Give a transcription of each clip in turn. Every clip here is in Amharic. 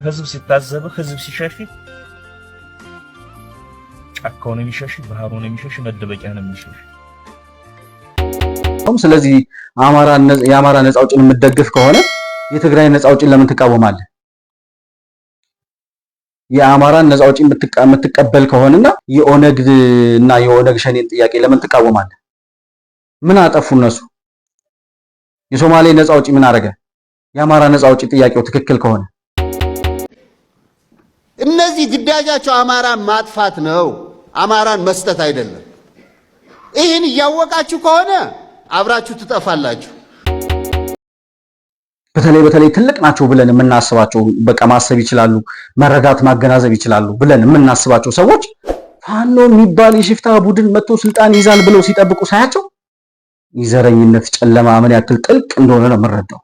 ህዝብ ሲታዘብ ህዝብ ሲሸሽ ጫካውን የሚሸሽ ባህሩን የሚሸሽ መደበቂያ ነው የሚሸሽ። ስለዚህ የአማራ ነፃ አውጪን የምትደግፍ ከሆነ የትግራይ ነፃ አውጪን ለምን ትቃወማለህ? የአማራን ነፃ አውጪን የምትቀበል ከሆነና የኦነግ እና የኦነግ ሸኔን ጥያቄ ለምን ትቃወማለህ? ምን አጠፉ እነሱ? የሶማሌ ነፃ አውጪ ምን አረገ? የአማራ ነፃ አውጪ ጥያቄው ትክክል ከሆነ እነዚህ ግዳጃቸው አማራን ማጥፋት ነው፣ አማራን መስጠት አይደለም። ይህን እያወቃችሁ ከሆነ አብራችሁ ትጠፋላችሁ። በተለይ ትልቅ ናቸው ብለን የምናስባቸው በቃ ማሰብ ይችላሉ፣ መረዳት ማገናዘብ ይችላሉ ብለን የምናስባቸው ሰዎች ፋኖ የሚባል የሽፍታ ቡድን መጥቶ ስልጣን ይዛል ብለው ሲጠብቁ ሳያቸው የዘረኝነት ጨለማ ምን ያክል ጥልቅ እንደሆነ ነው የምንረዳው።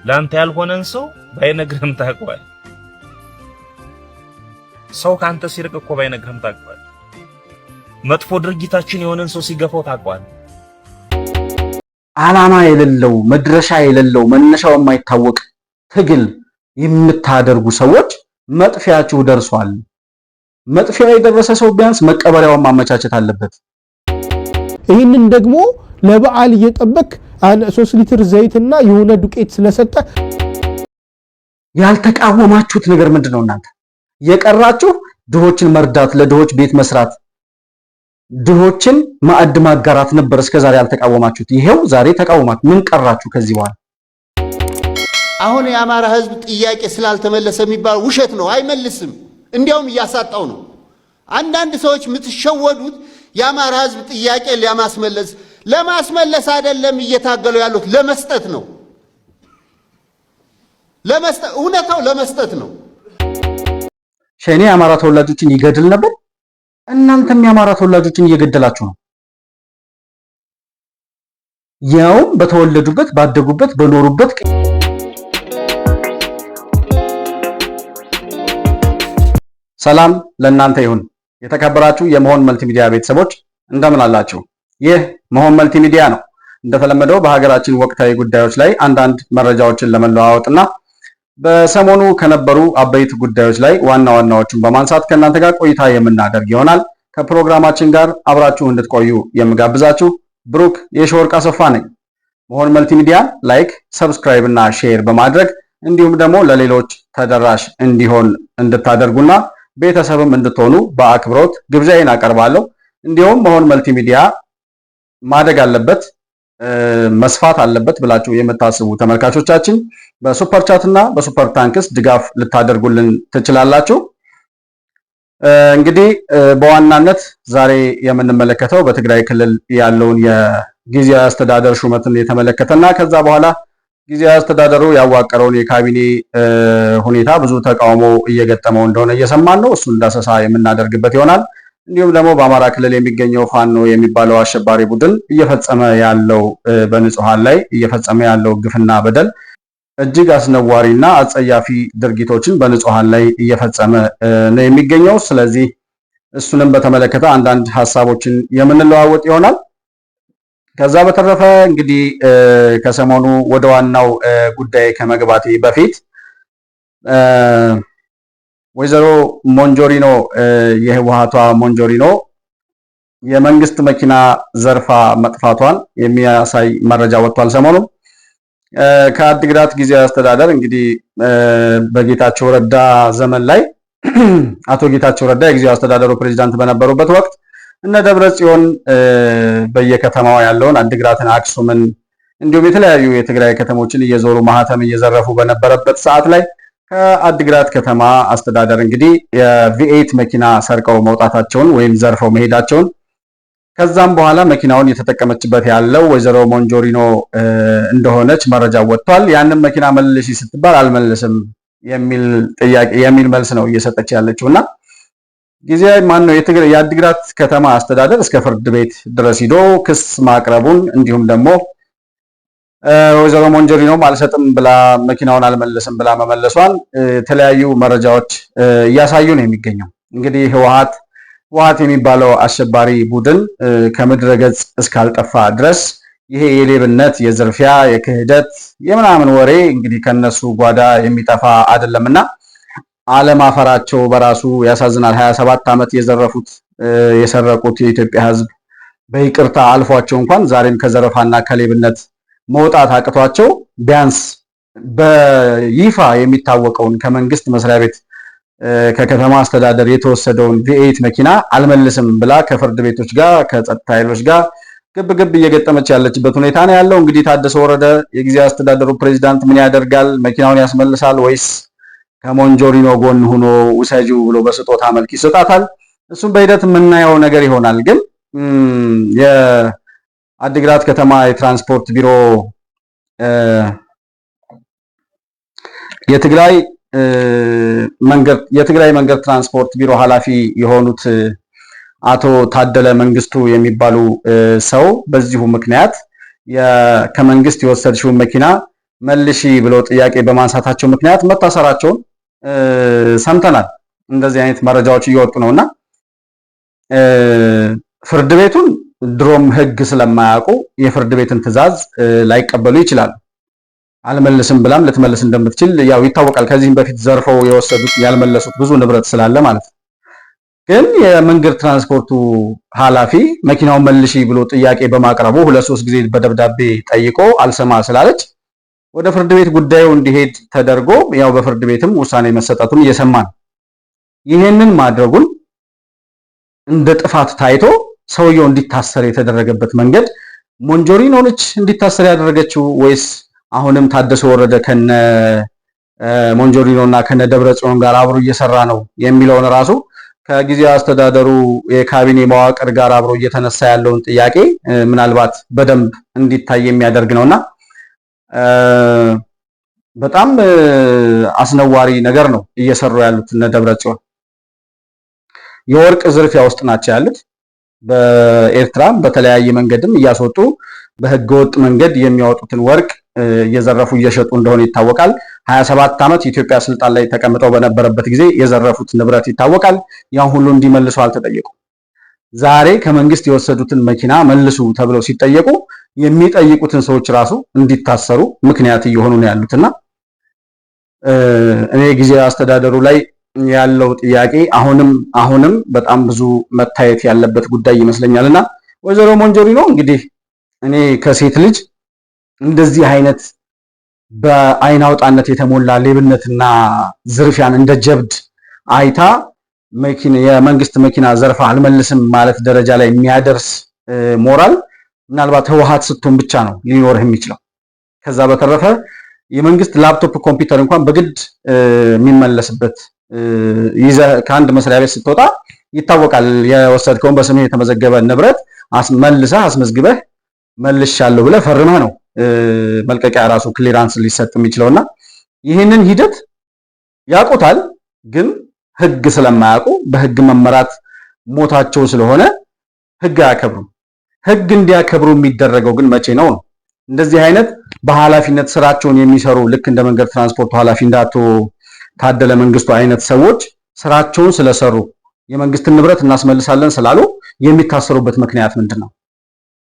ላንተ ያልሆነን ሰው ባይነግርህም ታውቀዋለህ። ሰው ካንተ ሲርቅ እኮ ባይነግርህም ታውቀዋለህ። መጥፎ ድርጊታችን የሆነን ሰው ሲገፋው ታውቀዋለህ። ዓላማ የሌለው መድረሻ የሌለው መነሻው የማይታወቅ ትግል የምታደርጉ ሰዎች መጥፊያችሁ ደርሷል። መጥፊያው የደረሰ ሰው ቢያንስ መቀበሪያውን ማመቻቸት አለበት። ይህንን ደግሞ ለበዓል እየጠበቅ 3 ሊትር ዘይትና የሆነ ዱቄት ስለሰጠ ያልተቃወማችሁት ነገር ምንድነው? እናንተ የቀራችሁ ድሆችን መርዳት፣ ለድሆች ቤት መስራት፣ ድሆችን ማዕድ ማጋራት ነበር እስከዛሬ ያልተቃወማችሁት። ይሄው ዛሬ ተቃወማችሁ። ምን ቀራችሁ ከዚህ በኋላ? አሁን የአማራ ሕዝብ ጥያቄ ስላልተመለሰ የሚባል ውሸት ነው። አይመልስም፣ እንዲያውም እያሳጣው ነው። አንዳንድ ሰዎች የምትሸወዱት የአማራ ሕዝብ ጥያቄ ለማስመለስ አይደለም እየታገሉ ያሉት፣ ለመስጠት ነው። እውነታው ለመስጠት ነው። ሸኔ የአማራ ተወላጆችን ይገድል ነበር። እናንተም የአማራ ተወላጆችን እየገደላችሁ ነው። ያው በተወለዱበት ባደጉበት በኖሩበት። ሰላም ለእናንተ ይሁን። የተከበራችሁ የመሆን መልቲሚዲያ ቤተሰቦች እንደምን አላችሁ? ይህ መሆን መልቲሚዲያ ነው። እንደተለመደው በሀገራችን ወቅታዊ ጉዳዮች ላይ አንዳንድ መረጃዎችን ለመለዋወጥና በሰሞኑ ከነበሩ አበይት ጉዳዮች ላይ ዋና ዋናዎቹን በማንሳት ከእናንተ ጋር ቆይታ የምናደርግ ይሆናል። ከፕሮግራማችን ጋር አብራችሁ እንድትቆዩ የምጋብዛችሁ ብሩክ የሾርቅ አሰፋ ነኝ። መሆን መልቲሚዲያ ላይክ፣ ሰብስክራይብ እና ሼር በማድረግ እንዲሁም ደግሞ ለሌሎች ተደራሽ እንዲሆን እንድታደርጉና ቤተሰብም እንድትሆኑ በአክብሮት ግብዣዬን አቀርባለሁ። እንዲሁም መሆን መልቲሚዲያ ማደግ አለበት መስፋት አለበት ብላችሁ የምታስቡ ተመልካቾቻችን በሱፐር ቻት እና በሱፐር ታንክስ ድጋፍ ልታደርጉልን ትችላላችሁ። እንግዲህ በዋናነት ዛሬ የምንመለከተው በትግራይ ክልል ያለውን የጊዜያዊ አስተዳደር ሹመትን የተመለከተና ከዛ በኋላ ጊዜያዊ አስተዳደሩ ያዋቀረውን የካቢኔ ሁኔታ ብዙ ተቃውሞ እየገጠመው እንደሆነ እየሰማን ነው። እሱን ዳሰሳ የምናደርግበት ይሆናል። እንዲሁም ደግሞ በአማራ ክልል የሚገኘው ፋኖ የሚባለው አሸባሪ ቡድን እየፈጸመ ያለው በንጹሃን ላይ እየፈጸመ ያለው ግፍና በደል እጅግ አስነዋሪና አጸያፊ ድርጊቶችን በንጹሃን ላይ እየፈጸመ ነው የሚገኘው። ስለዚህ እሱንም በተመለከተ አንዳንድ ሐሳቦችን የምንለዋወጥ ይሆናል። ከዛ በተረፈ እንግዲህ ከሰሞኑ ወደ ዋናው ጉዳይ ከመግባቴ በፊት ወይዘሮ ሞንጆሪኖ የህወሓቷ ሞንጆሪኖ የመንግስት መኪና ዘርፋ መጥፋቷን የሚያሳይ መረጃ ወጥቷል። ሰሞኑ ከአዲግራት ጊዜያዊ አስተዳደር እንግዲህ በጌታቸው ረዳ ዘመን ላይ አቶ ጌታቸው ረዳ የጊዜያዊ አስተዳደሩ ፕሬዝዳንት በነበሩበት ወቅት እነ ደብረ ጽዮን በየከተማው ያለውን አዲግራትን፣ አክሱምን እንዲሁም የተለያዩ የትግራይ ከተሞችን እየዞሩ ማህተም እየዘረፉ በነበረበት ሰዓት ላይ ከአዲግራት ከተማ አስተዳደር እንግዲህ የቪኤት መኪና ሰርቀው መውጣታቸውን ወይም ዘርፈው መሄዳቸውን ከዛም በኋላ መኪናውን እየተጠቀመችበት ያለው ወይዘሮ ሞንጆሪኖ እንደሆነች መረጃ ወጥቷል። ያንን መኪና መልሺ ስትባል አልመልስም የሚል መልስ ነው እየሰጠች ያለችውና ጊዜያዊ ማን ነው የአዲግራት ከተማ አስተዳደር እስከ ፍርድ ቤት ድረስ ሂዶ ክስ ማቅረቡን እንዲሁም ደግሞ ወይዘሮ ሞንጆሪኖም አልሰጥም ብላ መኪናውን አልመልስም ብላ መመለሷን የተለያዩ መረጃዎች እያሳዩ ነው የሚገኘው። እንግዲህ ህወሓት የሚባለው አሸባሪ ቡድን ከምድረ ገጽ እስካልጠፋ ድረስ ይሄ የሌብነት፣ የዝርፊያ፣ የክህደት የምናምን ወሬ እንግዲህ ከነሱ ጓዳ የሚጠፋ አይደለምና አለማፈራቸው በራሱ ያሳዝናል። 27 ዓመት የሰረቁት የኢትዮጵያ ሕዝብ በይቅርታ አልፏቸው እንኳን ዛሬም ከዘረፋና ከሌብነት መውጣት አቅቷቸው ቢያንስ በይፋ የሚታወቀውን ከመንግስት መስሪያ ቤት ከከተማ አስተዳደር የተወሰደውን V8 መኪና አልመልስም ብላ ከፍርድ ቤቶች ጋር ከጸጥታ ኃይሎች ጋር ግብግብ እየገጠመች ያለችበት ሁኔታ ነው ያለው። እንግዲህ ታደሰ ወረደ የጊዜያዊ አስተዳደሩ ፕሬዝዳንት ምን ያደርጋል? መኪናውን ያስመልሳል ወይስ ከሞንጆሪኖ ጎን ሆኖ ውሰጂው ብሎ በስጦታ መልክ ይሰጣታል? እሱም በሂደት የምናየው ነገር ይሆናል። ግን የአዲግራት ከተማ የትራንስፖርት ቢሮ የትግራይ መንገድ ትራንስፖርት ቢሮ ኃላፊ የሆኑት አቶ ታደለ መንግስቱ የሚባሉ ሰው በዚሁ ምክንያት ከመንግስት የወሰድሽውን መኪና መልሺ ብለው ጥያቄ በማንሳታቸው ምክንያት መታሰራቸውን ሰምተናል። እንደዚህ አይነት መረጃዎች እየወጡ ነውና ፍርድ ቤቱን ድሮም ሕግ ስለማያውቁ የፍርድ ቤትን ትዕዛዝ ላይቀበሉ ይችላሉ። አልመልስም ብላም ልትመልስ እንደምትችል ያው ይታወቃል። ከዚህም በፊት ዘርፈው የወሰዱት ያልመለሱት ብዙ ንብረት ስላለ ማለት ነው። ግን የመንገድ ትራንስፖርቱ ኃላፊ መኪናውን መልሺ ብሎ ጥያቄ በማቅረቡ 2-3 ጊዜ በደብዳቤ ጠይቆ አልሰማ ስላለች ወደ ፍርድ ቤት ጉዳዩ እንዲሄድ ተደርጎ ያው በፍርድ ቤትም ውሳኔ መሰጠቱን እየሰማን ይሄንን ማድረጉን እንደ ጥፋት ታይቶ ሰውየው እንዲታሰር የተደረገበት መንገድ ሞንጆሪኖ ነች እንዲታሰር ያደረገችው ወይስ አሁንም ታደሰ ወረደ ከነ ሞንጆሪኖ እና ከነ ደብረጽዮን ጋር አብሮ እየሰራ ነው የሚለውን ራሱ ከጊዜያዊ አስተዳደሩ የካቢኔ መዋቅር ጋር አብሮ እየተነሳ ያለውን ጥያቄ ምናልባት በደንብ እንዲታይ የሚያደርግ ነውና በጣም አስነዋሪ ነገር ነው እየሰሩ ያሉት እነ ደብረጽዮን። የወርቅ ዝርፊያ ውስጥ ናቸው ያሉት። በኤርትራም በተለያየ መንገድም እያስወጡ በህገወጥ መንገድ የሚያወጡትን ወርቅ እየዘረፉ እየሸጡ እንደሆነ ይታወቃል። 27 ዓመት ኢትዮጵያ ስልጣን ላይ ተቀምጠው በነበረበት ጊዜ የዘረፉት ንብረት ይታወቃል። ያን ሁሉ እንዲመልሱ አልተጠየቁም። ዛሬ ከመንግስት የወሰዱትን መኪና መልሱ ተብለው ሲጠየቁ የሚጠይቁትን ሰዎች ራሱ እንዲታሰሩ ምክንያት እየሆኑ ነው ያሉትና እኔ ጊዜያዊ አስተዳደሩ ላይ ያለው ጥያቄ አሁንም በጣም ብዙ መታየት ያለበት ጉዳይ ይመስለኛልና ወይዘሮ ሞንጆሪኖ እንግዲህ እኔ ከሴት ልጅ እንደዚህ አይነት በአይን አውጣነት የተሞላ ሌብነትና ዝርፊያን እንደ ጀብድ አይታ የመንግስት መኪና ዘርፋ አልመልስም ማለት ደረጃ ላይ የሚያደርስ ሞራል ምናልባት ህወሓት ስትሆን ብቻ ነው ሊኖርህ የሚችለው። ከዛ በተረፈ የመንግስት ላፕቶፕ ኮምፒውተር እንኳን በግድ የሚመለስበት ይዘህ ከአንድ መስሪያ ቤት ስትወጣ ይታወቃል። የወሰድከውን በስምህ የተመዘገበ ንብረት መልሰህ አስመዝግበህ መልሻለሁ ብለህ ፈርመህ ነው መልቀቂያ ራሱ ክሊራንስ ሊሰጥ የሚችለውና ይህንን ሂደት ያውቁታል። ግን ህግ ስለማያውቁ በህግ መመራት ሞታቸው ስለሆነ ህግ አያከብሩም። ህግ እንዲያከብሩ የሚደረገው ግን መቼ ነው? እንደዚህ አይነት በኃላፊነት ስራቸውን የሚሰሩ ልክ እንደ መንገድ ትራንስፖርት ኃላፊ እንዳቶ ታደለ መንግስቱ አይነት ሰዎች ስራቸውን ስለሰሩ የመንግስትን ንብረት እናስመልሳለን ስላሉ የሚታሰሩበት ምክንያት ምንድነው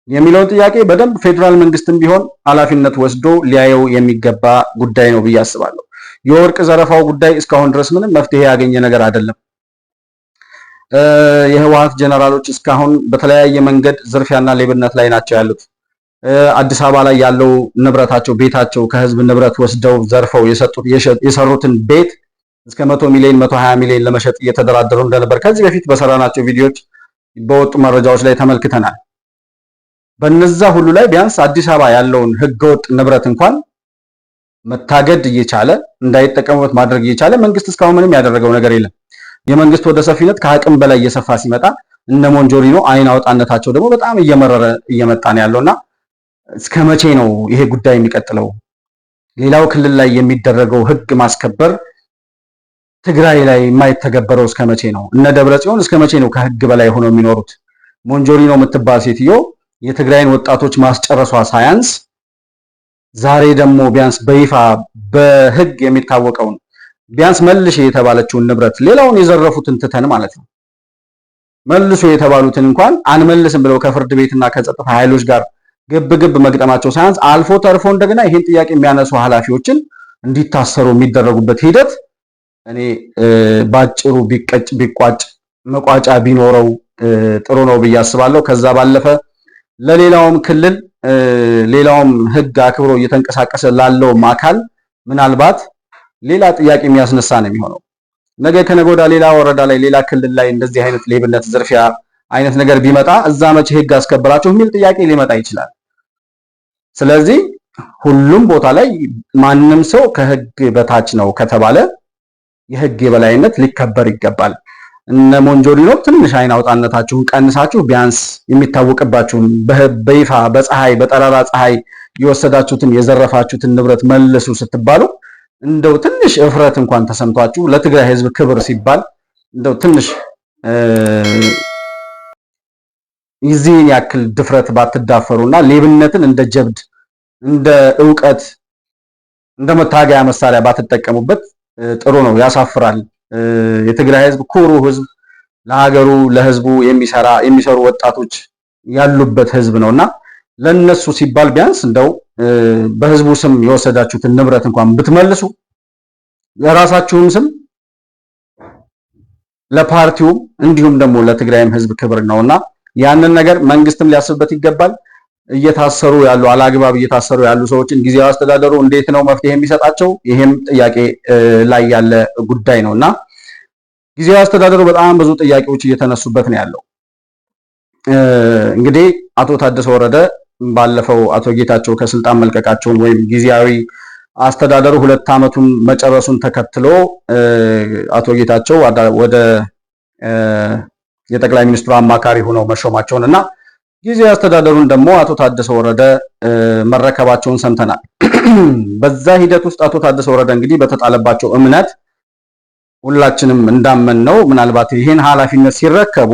የሚለውን ጥያቄ በደንብ ፌደራል መንግስትም ቢሆን ኃላፊነት ወስዶ ሊያየው የሚገባ ጉዳይ ነው ብዬ አስባለሁ። የወርቅ ዘረፋው ጉዳይ እስካሁን ድረስ ምንም መፍትሄ ያገኘ ነገር አይደለም። የህወሓት ጀነራሎች እስካሁን በተለያየ መንገድ ዝርፊያና ሌብነት ላይ ናቸው ያሉት። አዲስ አበባ ላይ ያለው ንብረታቸው ቤታቸው ከህዝብ ንብረት ወስደው ዘርፈው የሰሩትን ቤት እስከ 100 ሚሊዮን 120 ሚሊዮን ለመሸጥ እየተደራደሩ እንደነበር ከዚህ በፊት በሰራናቸው ቪዲዮዎች በወጡ መረጃዎች ላይ ተመልክተናል። በነዛ ሁሉ ላይ ቢያንስ አዲስ አበባ ያለውን ህገወጥ ንብረት እንኳን መታገድ እየቻለ እንዳይጠቀሙበት ማድረግ እየቻለ መንግስት እስካሁን ምንም ያደረገው ነገር የለም። የመንግስት ወደ ሰፊነት ከአቅም በላይ እየሰፋ ሲመጣ እነ ሞንጆሪኖ አይን አውጣነታቸው ደግሞ በጣም እየመረረ እየመጣ ነው ያለውና እስከ መቼ ነው ይሄ ጉዳይ የሚቀጥለው? ሌላው ክልል ላይ የሚደረገው ህግ ማስከበር ትግራይ ላይ የማይተገበረው እስከ መቼ ነው? እነ ደብረጽዮን እስከ መቼ ነው ከህግ በላይ ሆነው የሚኖሩት? ሞንጆሪኖ የምትባል ሴትዮ የትግራይን ወጣቶች ማስጨረሷ ሳያንስ ዛሬ ደግሞ ቢያንስ በይፋ በህግ የሚታወቀውን ቢያንስ መልሽ የተባለችውን ንብረት ሌላውን የዘረፉትን ትተን ማለት ነው መልሶ የተባሉትን እንኳን አንመልስም ብለው ከፍርድ ቤትና ከጸጥታ ኃይሎች ጋር ግብ መግጠማቸው ሳያንስ አልፎ ተርፎ እንደገና ይሄን ጥያቄ የሚያነሱ ኃላፊዎችን እንዲታሰሩ የሚደረጉበት ሂደት እኔ ባጭሩ ቢቋጭ መቋጫ ቢኖረው ጥሩ ነው ብዬ አስባለሁ። ከዛ ባለፈ ለሌላውም ክልል ሌላውም ሕግ አክብሮ እየተንቀሳቀሰ ላለውም አካል ምናልባት ሌላ ጥያቄ የሚያስነሳ ነው የሚሆነው። ነገ ከነገ ወዲያ ሌላ ወረዳ ላይ ሌላ ክልል ላይ እንደዚህ አይነት ሌብነት፣ ዝርፊያ አይነት ነገር ቢመጣ እዛ መቼ ሕግ አስከበራችሁ የሚል ጥያቄ ሊመጣ ይችላል። ስለዚህ ሁሉም ቦታ ላይ ማንም ሰው ከሕግ በታች ነው ከተባለ የሕግ የበላይነት ሊከበር ይገባል። እነ ሞንጆሪኖ ትንሽ አይን አውጣነታችሁን ቀንሳችሁ ቢያንስ የሚታወቅባችሁን በይፋ በፀሐይ በጠራራ ፀሐይ የወሰዳችሁትን የዘረፋችሁትን ንብረት መልሱ ስትባሉ እንደው ትንሽ እፍረት እንኳን ተሰምቷችሁ ለትግራይ ሕዝብ ክብር ሲባል እንደው ትንሽ ይህን ያክል ድፍረት ባትዳፈሩና ሌብነትን እንደ ጀብድ እንደ ዕውቀት እንደ መታገያ መሳሪያ ባትጠቀሙበት ጥሩ ነው። ያሳፍራል። የትግራይ ሕዝብ ኩሩ ሕዝብ ለሀገሩ ለሕዝቡ የሚሰሩ ወጣቶች ያሉበት ሕዝብ ነውና ለነሱ ሲባል ቢያንስ እንደው በሕዝቡ ስም የወሰዳችሁትን ንብረት እንኳን ብትመልሱ ለራሳችሁም ስም ለፓርቲውም እንዲሁም ደግሞ ለትግራይም ሕዝብ ክብር ነውና ያንን ነገር መንግስትም ሊያስብበት ይገባል። እየታሰሩ ያሉ አላግባብ እየታሰሩ ያሉ ሰዎችን ጊዜያዊ አስተዳደሩ እንዴት ነው መፍትሄ የሚሰጣቸው? ይሄም ጥያቄ ላይ ያለ ጉዳይ ነውና ጊዜያዊ አስተዳደሩ በጣም ብዙ ጥያቄዎች እየተነሱበት ነው ያለው። እንግዲህ አቶ ታደሰ ወረደ ባለፈው አቶ ጌታቸው ከስልጣን መልቀቃቸውን ወይም ጊዜያዊ አስተዳደሩ 2 ዓመቱን መጨረሱን ተከትሎ አቶ ጌታቸው ወደ የጠቅላይ ሚኒስትሩ አማካሪ ሆነው መሾማቸውን እና ጊዜያዊ አስተዳደሩን ደግሞ አቶ ታደሰ ወረደ መረከባቸውን ሰምተናል። በዛ ሂደት ውስጥ አቶ ታደሰ ወረደ እንግዲህ በተጣለባቸው እምነት ሁላችንም እንዳመን ነው ምናልባት ይሄን ኃላፊነት ሲረከቡ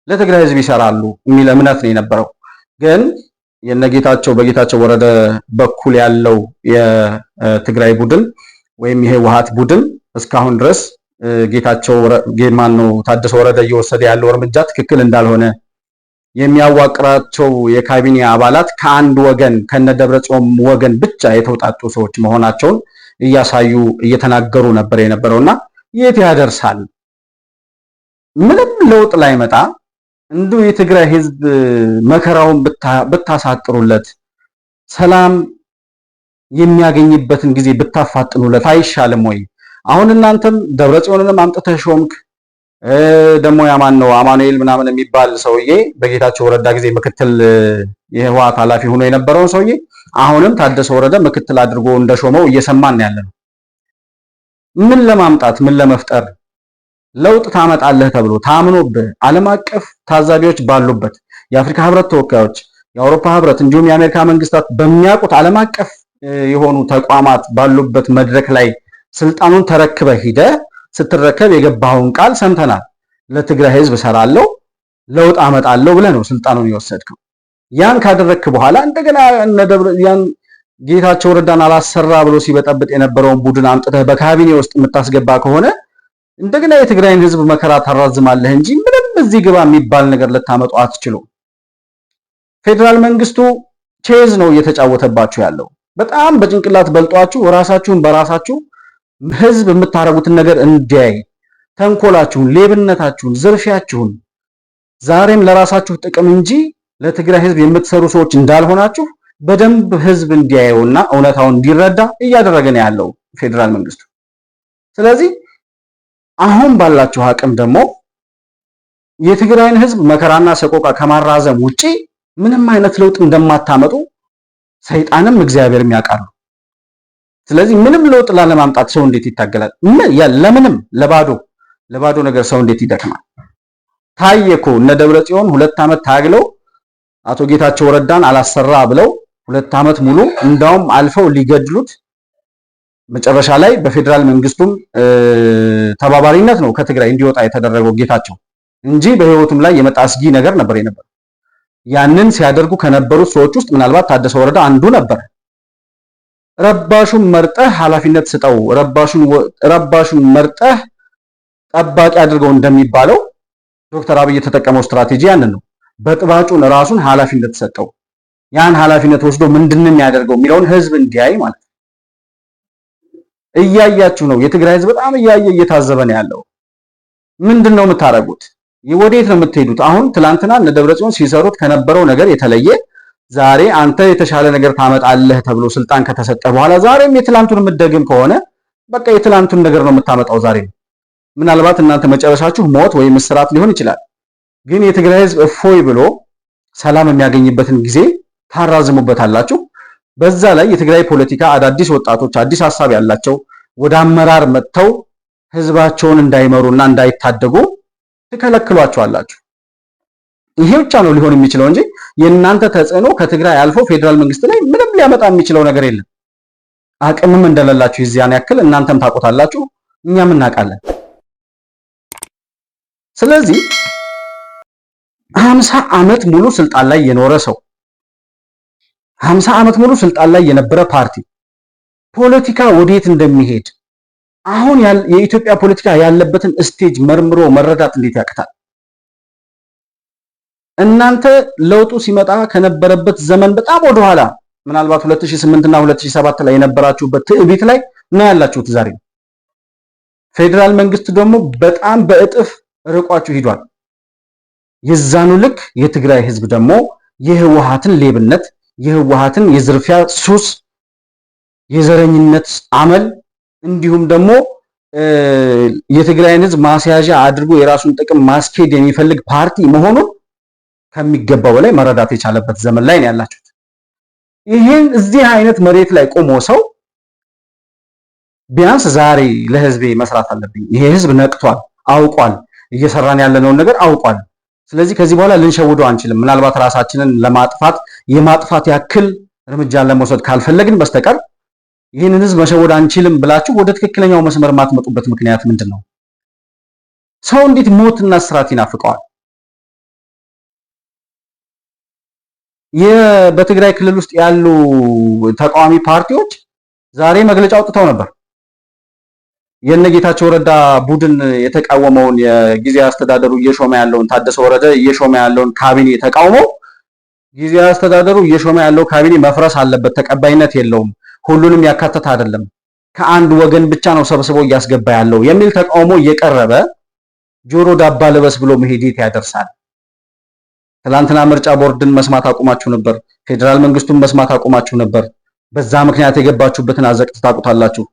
ለትግራይ ሕዝብ ይሰራሉ የሚል እምነት ነው የነበረው። ግን በጌታቸው ወረደ በኩል ያለው የትግራይ ቡድን ወይም ይሄ ህወሓት ቡድን እስካሁን ድረስ ታደሰ ወረደ እየወሰደ ያለው እርምጃ ትክክል እንዳልሆነ የሚያዋቅራቸው የካቢኔ አባላት ከአንድ ወገን ከነደብረጽዮን ወገን ብቻ የተውጣጡ ሰዎች መሆናቸውን እያሳዩ እየተናገሩ ነበር የነበረውና የት ያደርሳል? ምንም ለውጥ ላይመጣ እንዱ የትግራይ ሕዝብ መከራውን ብታሳጥሩለት ሰላም የሚያገኝበትን ጊዜ ብታፋጥኑለት አይሻልም ወይ? አሁን እናንተም ደብረጽዮንንም አምጥተህ ሾምክ። ደግሞ ያማን ነው አማኑኤል ምናምን የሚባል ሰውዬ በጌታቸው ወረዳ ጊዜ ምክትል የህወሓት ኃላፊ ሆኖ የነበረውን ሰውዬ አሁንም ታደሰ ወረደ ምክትል አድርጎ እንደሾመው እየሰማን ያለነው። ምን ለማምጣት ምን ለመፍጠር ለውጥ ታመጣለህ ተብሎ ታምኖብህ ዓለም አቀፍ ታዛቢዎች ባሉበት የአፍሪካ ህብረት ተወካዮች፣ የአውሮፓ ህብረት እንዲሁም የአሜሪካ መንግስታት በሚያውቁት ዓለም አቀፍ የሆኑ ተቋማት ባሉበት መድረክ ላይ ስልጣኑን ተረክበህ ሂደህ ስትረከብ የገባኸውን ቃል ሰምተናል። ለትግራይ ህዝብ እሰራለሁ ለውጥ አመጣለሁ ብለህ ነው ስልጣኑን የወሰድከው። ያን ካደረክ በኋላ እንደገና ያን ጌታቸው ረዳን አላሰራ ብሎ ሲበጠብጥ የነበረውን ቡድን አምጥተህ በካቢኔ ውስጥ የምታስገባ ከሆነ እንደገና የትግራይን ህዝብ መከራ ታራዝማለህ እንጂ ምንም እዚህ ግባ የሚባል ነገር ልታመጡ አትችሉም። ፌደራል መንግስቱ ቼዝ ነው እየተጫወተባችሁ ያለው። በጣም በጭንቅላት በልጧችሁ ራሳችሁን በራሳችሁ ህዝብ የምታረጉትን ነገር እንዲያይ ተንኮላችሁን፣ ሌብነታችሁን፣ ዝርፊያችሁን ዛሬም ለራሳችሁ ጥቅም እንጂ ለትግራይ ህዝብ የምትሰሩ ሰዎች እንዳልሆናችሁ በደንብ ህዝብ እንዲያየውና እውነታውን እንዲረዳ እያደረገ ነው ያለው ፌደራል መንግስቱ። ስለዚህ አሁን ባላችሁ አቅም ደግሞ የትግራይን ህዝብ መከራና ሰቆቃ ከማራዘም ውጪ ምንም አይነት ለውጥ እንደማታመጡ ሰይጣንም እግዚአብሔርም ያውቃሉ። ስለዚህ ምንም ለውጥ ላለማምጣት ሰው እንዴት ይታገላል? ለምንም ለባዶ ነገር ሰው እንዴት ይደክማል? ታየኮ እነ ደብረጽዮን 2 ዓመት ታግለው አቶ ጌታቸው ረዳን አላሰራ ብለው 2 ዓመት ሙሉ እንዳውም አልፈው ሊገድሉት መጨረሻ ላይ በፌደራል መንግስቱም ተባባሪነት ነው ከትግራይ እንዲወጣ የተደረገው ጌታቸው እንጂ በህይወቱም ላይ የመጣ አስጊ ነገር ነበር የነበረው። ያንን ሲያደርጉ ከነበሩት ሰዎች ውስጥ ምናልባት ታደሰ ወረዳ አንዱ ነበር። ረባሹን መርጠህ ኃላፊነት ስጠው፣ ረባሹን መርጠህ ጠባቂ አድርገው እንደሚባለው ዶክተር አብይ የተጠቀመው ስትራቴጂ ያንን ነው። በጥባጩን ራሱን ኃላፊነት ሰጠው። ያን ኃላፊነት ወስዶ ምንድነው የሚያደርገው የሚለውን ህዝብ እንዲያይ ማለት ነው። እያያችሁ ነው። የትግራይ ህዝብ በጣም እያየ እየታዘበ ነው ያለው። ምንድነው የምታረጉት? ወዴት ነው የምትሄዱት? አሁን ትላንትና እነ ደብረጽዮን ሲሰሩት ከነበረው ነገር የተለየ ዛሬ አንተ የተሻለ ነገር ታመጣለህ ተብሎ ስልጣን ከተሰጠ በኋላ ዛሬም የትላንቱን የምትደግም ከሆነ በቃ የትላንቱን ነገር ነው የምታመጣው ዛሬ። ምናልባት እናንተ መጨረሻችሁ ሞት ወይም እስራት ሊሆን ይችላል። ግን የትግራይ ህዝብ እፎይ ብሎ ሰላም የሚያገኝበትን ጊዜ ታራዝሙበታላችሁ። በዛ ላይ የትግራይ ፖለቲካ አዳዲስ ወጣቶች አዲስ ሐሳብ ያላቸው ወደ አመራር መጥተው ህዝባቸውን እንዳይመሩና እንዳይታደጉ ትከለክሏቸዋላችሁ። ይሄ ብቻ ነው ሊሆን የሚችለው እንጂ የእናንተ ተጽዕኖ ከትግራይ አልፎ ፌዴራል መንግስት ላይ ምንም ሊያመጣ የሚችለው ነገር የለም። አቅምም እንደሌላችሁ የዚያን ያክል እናንተም ታውቁታላችሁ፣ እኛም እናውቃለን። ስለዚህ 50 ዓመት ሙሉ ስልጣን ላይ የኖረ ሰው 50 ዓመት ሙሉ ስልጣን ላይ የነበረ ፓርቲ ፖለቲካ ወዴት እንደሚሄድ አሁን የኢትዮጵያ ፖለቲካ ያለበትን ስቴጅ መርምሮ መረዳት እንዴት ያቅታል? እናንተ ለውጡ ሲመጣ ከነበረበት ዘመን በጣም ወደኋላ ምናልባት 2008 እና 2007 ላይ የነበራችሁበት ትዕቢት ላይ ነው ያላችሁት ዛሬ። ፌዴራል መንግስት ደግሞ በጣም በእጥፍ ርቋችሁ ሂዷል። የዛኑ ልክ የትግራይ ህዝብ ደግሞ የህወሓትን ሌብነት፣ የህወሓትን የዝርፊያ ሱስ፣ የዘረኝነት አመል እንዲሁም ደግሞ የትግራይን ህዝብ ማስያዣ አድርጎ የራሱን ጥቅም ማስኬድ የሚፈልግ ፓርቲ መሆኑን ከሚገባው በላይ መረዳት የቻለበት ዘመን ላይ ነው ያላችሁት። ይህን እዚህ አይነት መሬት ላይ ቆሞ ሰው ቢያንስ ዛሬ ለህዝቤ መስራት አለብኝ፣ ይሄ ህዝብ ነቅቷል፣ አውቋል፣ እየሰራን ያለነውን ነገር አውቋል። ስለዚህ ከዚህ በኋላ ልንሸውደው አንችልም። ምናልባት ራሳችንን ለማጥፋት የማጥፋት ያክል እርምጃ ለመውሰድ ካልፈለግን በስተቀር ይህንን ህዝብ መሸወድ አንችልም ብላችሁ ወደ ትክክለኛው መስመር ማትመጡበት ምክንያት ምንድነው? ሰው እንዴት ሞትና እስራት ይናፍቀዋል? በትግራይ ክልል ውስጥ ያሉ ተቃዋሚ ፓርቲዎች ዛሬ መግለጫ አውጥተው ነበር። የነጌታቸው ረዳ ቡድን የተቃወመውን የጊዜያዊ አስተዳደሩ እየሾመ ያለውን ታደሰ ወረደ እየሾመ ያለውን ካቢኔ ተቃውመው ጊዜያዊ አስተዳደሩ እየሾመ ያለው ካቢኔ መፍረስ አለበት፣ ተቀባይነት የለውም፣ ሁሉንም ያካተተ አይደለም፣ ከአንድ ወገን ብቻ ነው ሰብስቦ እያስገባ ያለው የሚል ተቃውሞ እየቀረበ ጆሮ ዳባ ልበስ ብሎ መሄድ ያደርሳል። ትላንትና ምርጫ ቦርድን መስማት አቁማችሁ ነበር። ፌዴራል መንግስቱን መስማት አቁማችሁ ነበር። በዛ ምክንያት የገባችሁበትን አዘቅት ታውቁታላችሁ።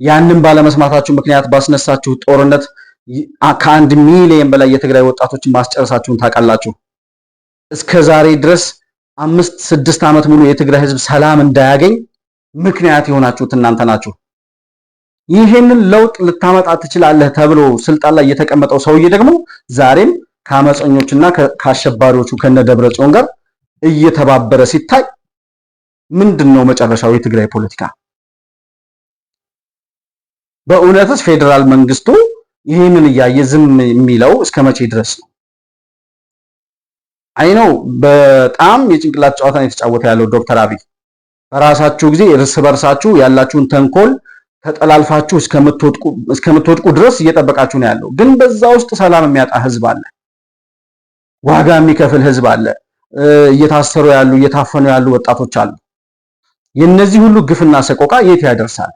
ያንን ባለመስማታችሁ ምክንያት ባስነሳችሁ ጦርነት ከ1 ሚሊዮን በላይ የትግራይ ወጣቶችን ማስጨረሳችሁን ታውቃላችሁ። እስከ ዛሬ ድረስ 5-6 ዓመት ሙሉ የትግራይ ህዝብ ሰላም እንዳያገኝ ምክንያት የሆናችሁት እናንተ ናችሁ። ይህንን ለውጥ ልታመጣ ትችላለህ ተብሎ ስልጣን ላይ የተቀመጠው ሰውዬ ደግሞ ዛሬም ከአመፀኞችና ከአሸባሪዎቹ ከነደብረጽዮን ጋር እየተባበረ ሲታይ ምንድነው መጨረሻው? የትግራይ ፖለቲካ በእውነትስ ፌዴራል መንግስቱ ይህንን እያየ ዝም የሚለው እስከ መቼ ድረስ ነው? አይነው በጣም የጭንቅላት ጨዋታን የተጫወተ ያለው ዶክተር አብይ በራሳችሁ ጊዜ እርስ በርሳችሁ ያላችሁን ተንኮል ተጠላልፋችሁ እስከምትወድቁ ድረስ እየጠበቃችሁ ነው ያለው። ግን በዛ ውስጥ ሰላም የሚያጣ ህዝብ አለ፣ ዋጋ የሚከፍል ህዝብ አለ፣ እየታሰሩ ያሉ እየታፈኑ ያሉ ወጣቶች አሉ። የነዚህ ሁሉ ግፍና ሰቆቃ የት ያደርሳል?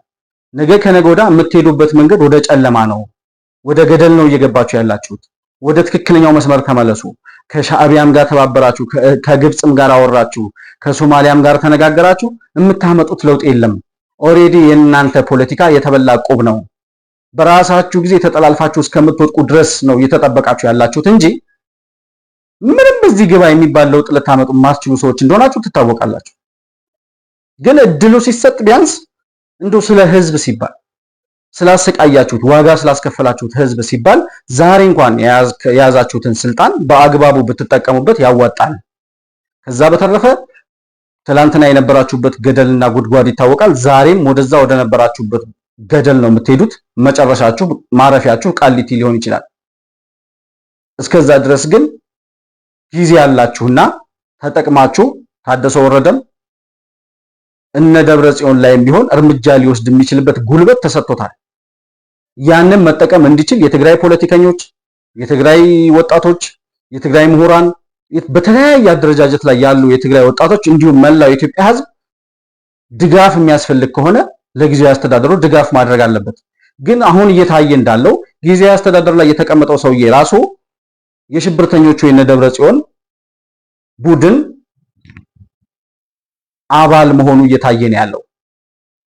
ነገ ከነገ ወዲያ የምትሄዱበት መንገድ ወደ ጨለማ ነው፣ ወደ ገደል ነው እየገባችሁ ያላችሁት። ወደ ትክክለኛው መስመር ተመለሱ። ከሻዕቢያም ጋር ተባበራችሁ፣ ከግብፅም ጋር አወራችሁ፣ ከሶማሊያም ጋር ተነጋገራችሁ፣ የምታመጡት ለውጥ የለም። ኦሬዲ የእናንተ ፖለቲካ የተበላ ቁብ ነው። በራሳችሁ ጊዜ ተጠላልፋችሁ እስከምትወድቁ ድረስ ነው እየተጠበቃችሁ ያላችሁት እንጂ ምንም በዚህ ግባ የሚባል ለውጥ ልታመጡ ማስችሉ ሰዎች እንደሆናችሁ ትታወቃላችሁ። ግን እድሉ ሲሰጥ ቢያንስ እንደው ስለ ህዝብ ሲባል ስላሰቃያችሁት ዋጋ ስላስከፈላችሁት ህዝብ ሲባል ዛሬ እንኳን የያዛችሁትን ስልጣን በአግባቡ ብትጠቀሙበት ያዋጣል። ከዛ በተረፈ ትላንትና የነበራችሁበት ገደልና ጉድጓድ ይታወቃል። ዛሬም ወደዛ ወደ ነበራችሁበት ገደል ነው የምትሄዱት። መጨረሻችሁ ማረፊያችሁ ቃሊቲ ሊሆን ይችላል። እስከዛ ድረስ ግን ጊዜ ያላችሁና ተጠቅማችሁ ታደሰ ወረደም እነ ደብረጽዮን ላይም ቢሆን እርምጃ ሊወስድ የሚችልበት ጉልበት ተሰጥቶታል። ያንን መጠቀም እንዲችል የትግራይ ፖለቲከኞች፣ የትግራይ ወጣቶች፣ የትግራይ ምሁራን፣ በተለያየ አደረጃጀት ላይ ያሉ የትግራይ ወጣቶች እንዲሁም መላው የኢትዮጵያ ሕዝብ ድጋፍ የሚያስፈልግ ከሆነ ለጊዜያዊ አስተዳደሩ ድጋፍ ማድረግ አለበት። ግን አሁን እየታየ እንዳለው ጊዜያዊ አስተዳደር ላይ የተቀመጠው ሰውዬ ራሱ የሽብርተኞቹ የነደብረ ጽዮን ቡድን አባል መሆኑ እየታየ ነው ያለው።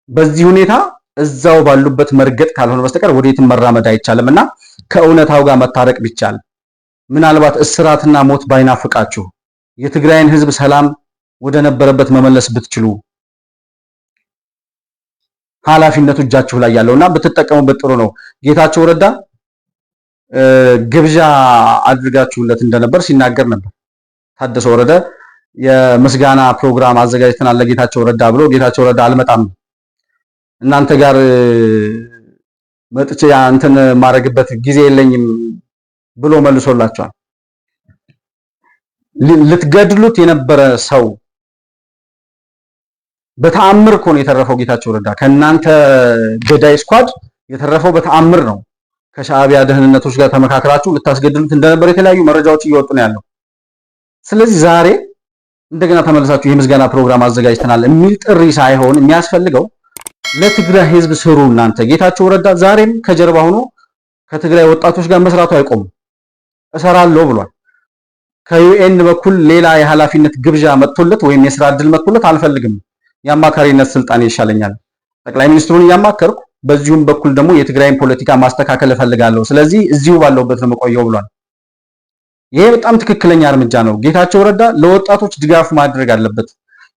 በዚህ ሁኔታ እዛው ባሉበት መርገጥ ካልሆነ በስተቀር ወዴትም መራመድ አይቻልምና ከእውነታው ጋር መታረቅ ቢቻል ምናልባት እስራትና ሞት ባይናፍቃችሁ የትግራይን ሕዝብ ሰላም ወደ ነበረበት መመለስ ብትችሉ ኃላፊነቱ እጃችሁ ላይ ያለውና ብትጠቀሙበት ጥሩ ነው። ጌታቸው ረዳ ግብዣ አድርጋችሁለት እንደነበር ሲናገር ነበር። ታደሰ ወረደ የምስጋና ፕሮግራም አዘጋጅተናል ለጌታቸው ረዳ ብሎ ጌታቸው ረዳ አልመጣም እናንተ ጋር መጥቼ አንተን ማረግበት ጊዜ የለኝም ብሎ መልሶላቸዋል። ልትገድሉት የነበረ ሰው በተአምር እኮ ነው የተረፈው። ጌታቸው ረዳ ከእናንተ ገዳይ ስኳድ የተረፈው በተአምር ነው። ከሻዕቢያ ደህንነቶች ጋር ተመካክራችሁ ልታስገድሉት እንደነበር የተለያዩ መረጃዎች እየወጡ ነው ያለው። ስለዚህ ዛሬ እንደገና ተመልሳችሁ የምስጋና ፕሮግራም አዘጋጅተናል የሚል ጥሪ ሳይሆን የሚያስፈልገው ለትግራይ ሕዝብ ስሩ። እናንተ ጌታቸው ረዳ ዛሬም ከጀርባ ሆኖ ከትግራይ ወጣቶች ጋር መስራቱ አይቆምም። እሰራለሁ ብሏል። ከዩኤን በኩል ሌላ የኃላፊነት ግብዣ መጥቶለት ወይም የስራ እድል መጥቶለት አልፈልግም፣ የአማካሪነት ስልጣን ይሻለኛል፣ ጠቅላይ ሚኒስትሩን እያማከርኩ በዚሁም በኩል ደግሞ የትግራይን ፖለቲካ ማስተካከል እፈልጋለሁ፣ ስለዚህ እዚሁ ባለውበት ነው የምቆየው ብሏል። ይሄ በጣም ትክክለኛ እርምጃ ነው። ጌታቸው ረዳ ለወጣቶች ድጋፍ ማድረግ አለበት።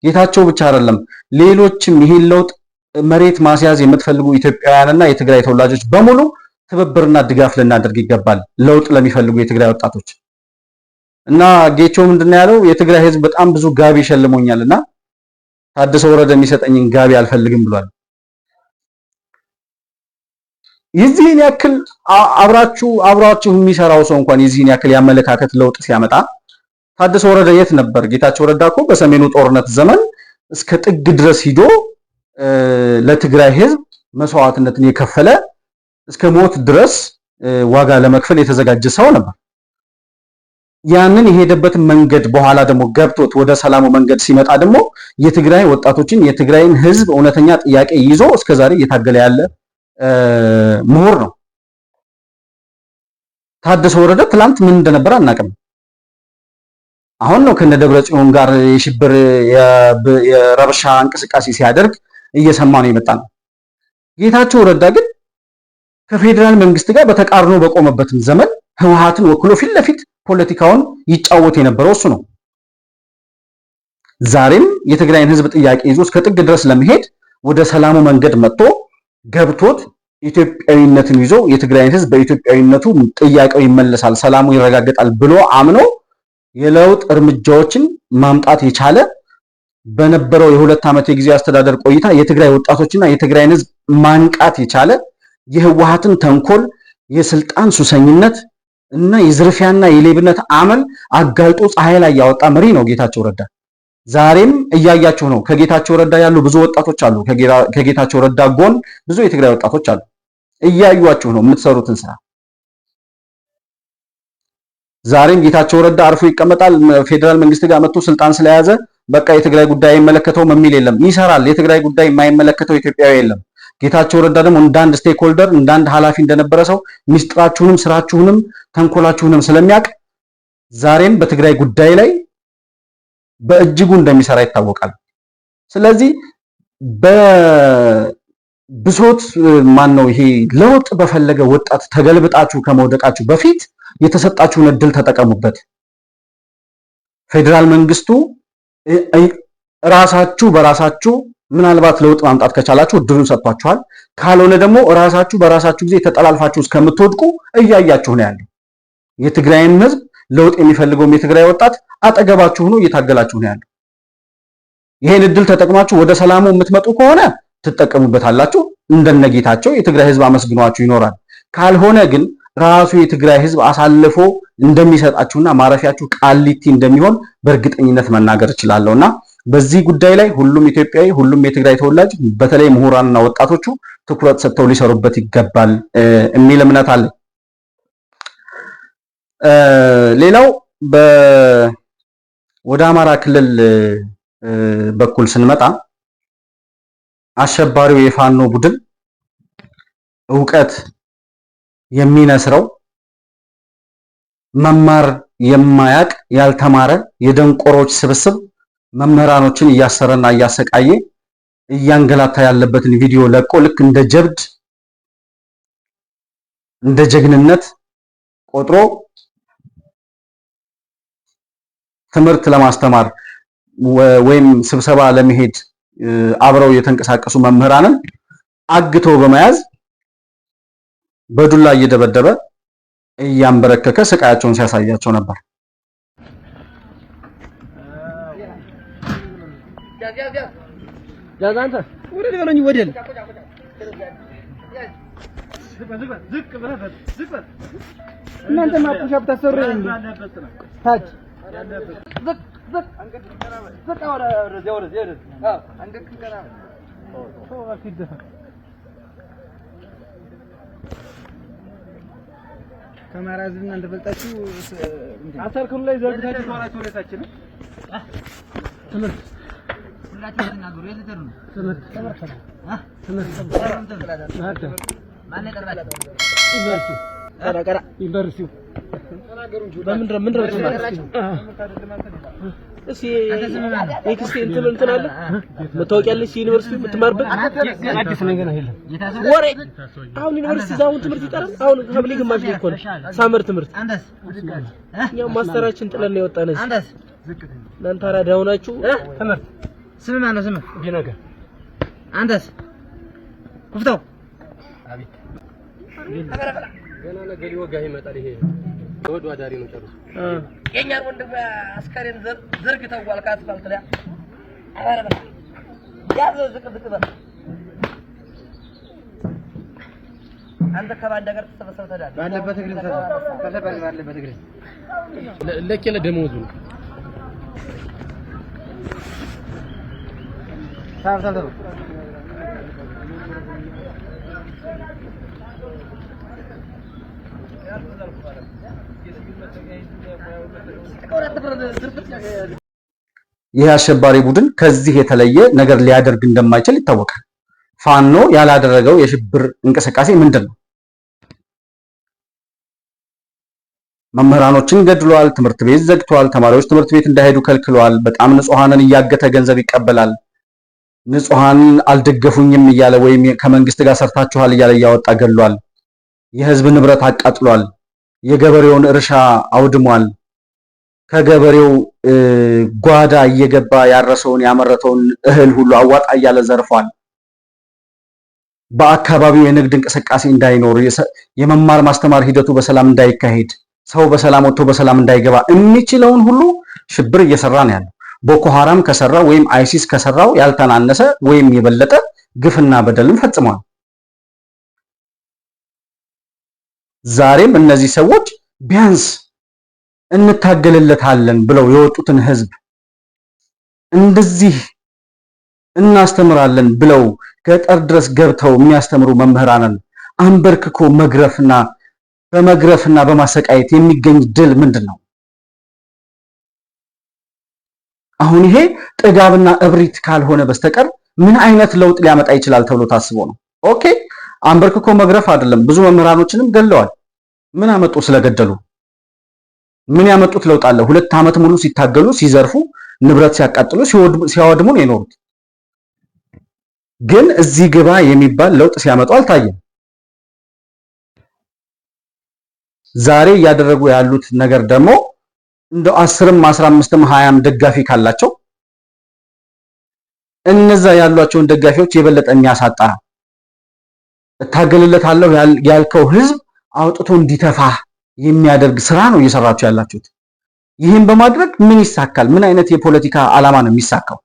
ጌታቸው ብቻ አይደለም፣ ሌሎችም ይሄን ለውጥ መሬት ማስያዝ የምትፈልጉ ኢትዮጵያውያንና የትግራይ ተወላጆች በሙሉ ትብብርና ድጋፍ ልናደርግ ይገባል። ለውጥ ለሚፈልጉ የትግራይ ወጣቶች እና ጌቾ ምንድነው ያለው? የትግራይ ሕዝብ በጣም ብዙ ጋቢ ሸልሞኛልና ታደሰ ወረደ የሚሰጠኝን ጋቢ አልፈልግም ብሏል። የዚህን ያክል አብራችሁ የሚሰራው ሰው እንኳን የዚህን ያክል ያመለካከት ለውጥ ሲያመጣ ታደሰ ወረደ የት ነበር? ጌታቸው ረዳ እኮ በሰሜኑ ጦርነት ዘመን እስከ ጥግ ድረስ ሂዶ ለትግራይ ሕዝብ መስዋዕትነትን የከፈለ እስከ ሞት ድረስ ዋጋ ለመክፈል የተዘጋጀ ሰው ነበር። ያንን የሄደበትን መንገድ በኋላ ደግሞ ገብቶት ወደ ሰላሙ መንገድ ሲመጣ ደግሞ የትግራይ ወጣቶችን የትግራይን ሕዝብ እውነተኛ ጥያቄ ይዞ እስከዛሬ እየታገለ ያለ ምሁር ነው። ታደሰ ወረደ ትላንት ምን እንደነበር አናውቅም። አሁን ነው ከነደብረ ጽዮን ጋር የሽብር የረብሻ እንቅስቃሴ ሲያደርግ እየሰማ ነው የመጣ ነው። ጌታቸው ረዳ ግን ከፌዴራል መንግስት ጋር በተቃርኖ በቆመበትም ዘመን ህወሓትን ወክሎ ፊት ለፊት ፖለቲካውን ይጫወት የነበረው እሱ ነው። ዛሬም የትግራይን ህዝብ ጥያቄ ይዞ እስከ ጥግ ድረስ ለመሄድ ወደ ሰላሙ መንገድ መጥቶ ገብቶት ኢትዮጵያዊነትን ይዞ የትግራይን ህዝብ በኢትዮጵያዊነቱ ጥያቄው ይመለሳል፣ ሰላሙ ይረጋገጣል ብሎ አምኖ የለውጥ እርምጃዎችን ማምጣት የቻለ በነበረው የሁለት ዓመት የጊዜያዊ አስተዳደር ቆይታ የትግራይ ወጣቶችና የትግራይን ህዝብ ማንቃት የቻለ የህወሓትን ተንኮል፣ የስልጣን ሱሰኝነት እና የዝርፊያና የሌብነት አመል አጋልጦ ፀሐይ ላይ ያወጣ መሪ ነው ጌታቸው ረዳ። ዛሬም እያያችሁ ነው። ከጌታቸው ረዳ ያሉ ብዙ ወጣቶች አሉ። ከጌታቸው ረዳ ጎን ብዙ የትግራይ ወጣቶች አሉ። እያዩአችሁ ነው የምትሰሩትን ስራ። ዛሬም ጌታቸው ረዳ አርፎ ይቀመጣል፣ ፌዴራል መንግስት ጋር መጥቶ ስልጣን ስለያዘ በቃ የትግራይ ጉዳይ አይመለከተውም የሚል የለም። ይሰራል። የትግራይ ጉዳይ የማይመለከተው ኢትዮጵያዊ የለም። ጌታቸው ረዳ ደግሞ እንዳንድ ስቴክ ሆልደር እንዳንድ ኃላፊ እንደነበረ ሰው ሚስጥራችሁንም ስራችሁንም ተንኮላችሁንም ስለሚያውቅ ዛሬም በትግራይ ጉዳይ ላይ በእጅጉ እንደሚሰራ ይታወቃል። ስለዚህ በብሶት ነው ይሄ ለውጥ በፈለገ ወጣት ተገልብጣችሁ ከመውደቃችሁ በፊት የተሰጣችሁን እድል ተጠቀሙበት። ፌዴራል መንግስቱ ራሳችሁ በራሳችሁ ምናልባት ለውጥ ማምጣት ከቻላችሁ እድሉን ሰጥቷችኋል። ካልሆነ ደግሞ ራሳችሁ በራሳችሁ ጊዜ ተጠላልፋችሁ እስከምትወድቁ እያያችሁ ነው ያለው። የትግራይን ህዝብ ለውጥ የሚፈልገውም የትግራይ ወጣት አጠገባችሁ ሆኖ እየታገላችሁ ነው ያለው። ይሄን እድል ተጠቅማችሁ ወደ ሰላሙ የምትመጡ ከሆነ ትጠቀሙበታላችሁ። እንደነጌታቸው የትግራይ ህዝብ አመስግኗችሁ ይኖራል። ካልሆነ ግን ራሱ የትግራይ ህዝብ አሳልፎ እንደሚሰጣችሁና ማረፊያችሁ ቃሊቲ እንደሚሆን በእርግጠኝነት መናገር እችላለሁና በዚህ ጉዳይ ላይ ሁሉም ኢትዮጵያዊ፣ ሁሉም የትግራይ ተወላጅ በተለይ ምሁራንና ወጣቶቹ ትኩረት ሰጥተው ሊሰሩበት ይገባል የሚል እምነት አለ። ሌላው ወደ አማራ ክልል በኩል ስንመጣ አሸባሪው የፋኖ ቡድን ዕውቀት የሚነስረው መማር የማያቅ ያልተማረ የደንቆሮች ስብስብ መምህራኖችን እያሰረና እያሰቃየ እያንገላታ ያለበትን ቪዲዮ ለቆ ልክ እንደ ጀብድ እንደ ጀግንነት ቆጥሮ ትምህርት ለማስተማር ወይም ስብሰባ ለመሄድ አብረው የተንቀሳቀሱ መምህራንን አግቶ በመያዝ በዱላ እየደበደበ እያንበረከከ ስቃያቸውን ሲያሳያቸው ነበር። እናንተ ማፑሻፕ ታሰሩ እንዴ? ታች ዝቅ ወደ አንገት ከራ ከማራዝ እናንተ በልጣችሁ አሰርክሩ ላይ ዘርግታችሁ ተዋራችሁ ለታችን ትምህርት ሁላችሁ ተናገሩ። የዘተሩ ትምህርት ማን ይቀርባል? ዩኒቨርሲቲው በምን እሺ ኤክስቴ እንትን አለ መታወቂያ አለሽ ዩኒቨርሲቲው የምትማርበት አዲስ ነገር አይደለም ወሬ አሁን ዩኒቨርሲቲ ዛውን ትምህርት ይቀራል። አሁን ሀብሊ ግማሽ ላይ ኮን ሳመር ትምህርት ያው ማስተራችን ጥለን ነው የወጣነው። እናንተ አራዳው ናችሁ። ትምህርት ስም ማን ነው? ስም ቢነገ አንተስ ኩፍታው አቤት ገና ነገር ይወጋ ይመጣል። ይሄ ወዶ አዳሪ ነው ጨርሱ። የኛን ወንድም አስከሬን ዘርግተው ዋልካት አስፋልት ላይ አባረበ ያዘው ዝቅ በል አንተ ከባንዳ ጋር ተሰበሰበ ተዳለ ባለበት እግር ባለበት እግር ለከለ ደሞዙ ነው ታውታው ይህ አሸባሪ ቡድን ከዚህ የተለየ ነገር ሊያደርግ እንደማይችል ይታወቃል። ፋኖ ያላደረገው የሽብር እንቅስቃሴ ምንድነው? መምህራኖችን ገድሏል፣ ትምህርት ቤት ዘግቷል፣ ተማሪዎች ትምህርት ቤት እንዳይሄዱ ከልክሏል፣ በጣም ንጹሃንን እያገተ ገንዘብ ይቀበላል፣ ንጹሃን አልደገፉኝም እያለ ወይም ከመንግስት ጋር ሰርታችኋል እያለ እያወጣ ገድሏል፣ የህዝብ ንብረት አቃጥሏል፣ የገበሬውን እርሻ አውድሟል፣ ከገበሬው ጓዳ እየገባ ያረሰውን ያመረተውን እህል ሁሉ አዋጣ እያለ ዘርፏል። በአካባቢው የንግድ እንቅስቃሴ እንዳይኖር፣ የመማር ማስተማር ሂደቱ በሰላም እንዳይካሄድ፣ ሰው በሰላም ወጥቶ በሰላም እንዳይገባ የሚችለውን ሁሉ ሽብር እየሰራ ነው ያለው። ቦኮ ሐራም ከሰራው ወይም አይሲስ ከሰራው ያልተናነሰ ወይም የበለጠ ግፍና በደልን ፈጽሟል። ዛሬም እነዚህ ሰዎች ቢያንስ እንታገልለታለን ብለው የወጡትን ህዝብ እንደዚህ እናስተምራለን ብለው ገጠር ድረስ ገብተው የሚያስተምሩ መምህራንን አንበርክኮ በመግረፍና በማሰቃየት የሚገኝ ድል ምንድነው? አሁን ይሄ ጥጋብና እብሪት ካልሆነ በስተቀር ምን አይነት ለውጥ ሊያመጣ ይችላል ተብሎ ታስቦ ነው? ኦኬ አንበርክኮ መግረፍ አይደለም። ብዙ መምህራኖችንም ገለዋል። ምን አመጡ? ስለገደሉ ምን ያመጡት ለውጥ አለ? 2 ዓመት ሙሉ ሲታገሉ፣ ሲዘርፉ፣ ንብረት ሲያቃጥሉ፣ ሲያወድሙ ነው የኖሩት። ግን እዚህ ግባ የሚባል ለውጥ ሲያመጡ አልታየም። ዛሬ እያደረጉ ያሉት ነገር ደግሞ እንደው 10ም 15ም 20ም ደጋፊ ካላቸው እነዛ ያሏቸውን ደጋፊዎች የበለጠ የሚያሳጣ እታገልለታለሁ ያልከው ህዝብ አውጥቶ እንዲተፋ የሚያደርግ ስራ ነው እየሰራችሁ ያላችሁት። ይህን በማድረግ ምን ይሳካል? ምን አይነት የፖለቲካ ዓላማ ነው የሚሳካው?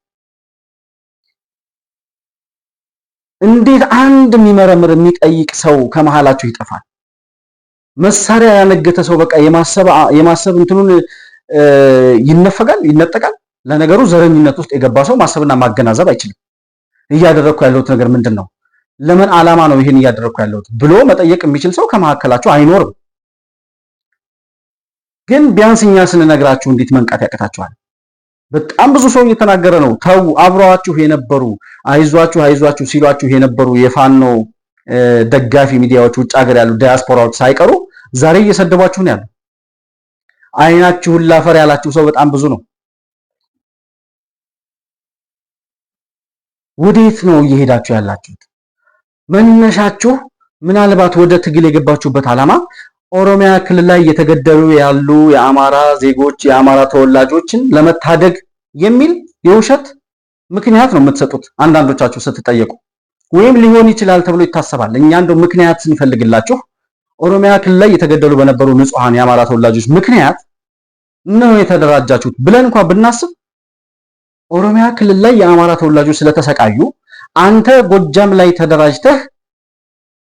እንዴት አንድ የሚመረምር የሚጠይቅ ሰው ከመሃላችሁ ይጠፋል? መሳሪያ ያነገተ ሰው በቃ የማሰብ እንትኑን ይነፈጋል፣ ይነጠቃል። ለነገሩ ዘረኝነት ውስጥ የገባ ሰው ማሰብና ማገናዘብ አይችልም። እያደረኩ ያለሁት ነገር ምንድነው? ለምን ዓላማ ነው ይሄን እያደረኩ ያለሁት ብሎ መጠየቅ የሚችል ሰው ከመሃከላችሁ አይኖርም። ግን ቢያንስ እኛ ስንነግራችሁ እንዴት መንቃት ያቀታችኋል? በጣም ብዙ ሰው እየተናገረ ነው። ተው አብረዋችሁ የነበሩ አይዟችሁ ሲሏችሁ የነበሩ የፋኖ ደጋፊ ሚዲያዎች ውጭ ሀገር ያሉ ዲያስፖራዎች ሳይቀሩ ዛሬ እየሰደቧችሁ ነው ያለው። አይናችሁን ላፈር ያላችሁ ሰው በጣም ብዙ ነው። ወዴት ነው እየሄዳችሁ ያላችሁት? መነሻችሁ ምናልባት ወደ ትግል የገባችሁበት ዓላማ ኦሮሚያ ክልል ላይ እየተገደሉ ያሉ የአማራ ዜጎች የአማራ ተወላጆችን ለመታደግ የሚል የውሸት ምክንያት ነው የምትሰጡት አንዳንዶቻችሁ ስትጠየቁ፣ ወይም ሊሆን ይችላል ተብሎ ይታሰባል። እኛ እንደው ምክንያት ስንፈልግላችሁ ኦሮሚያ ክልል ላይ የተገደሉ በነበሩ ንጹሃን የአማራ ተወላጆች ምክንያት ነው የተደራጃችሁት ብለን እንኳን ብናስብ ኦሮሚያ ክልል ላይ የአማራ ተወላጆች ስለተሰቃዩ አንተ ጎጃም ላይ ተደራጅተህ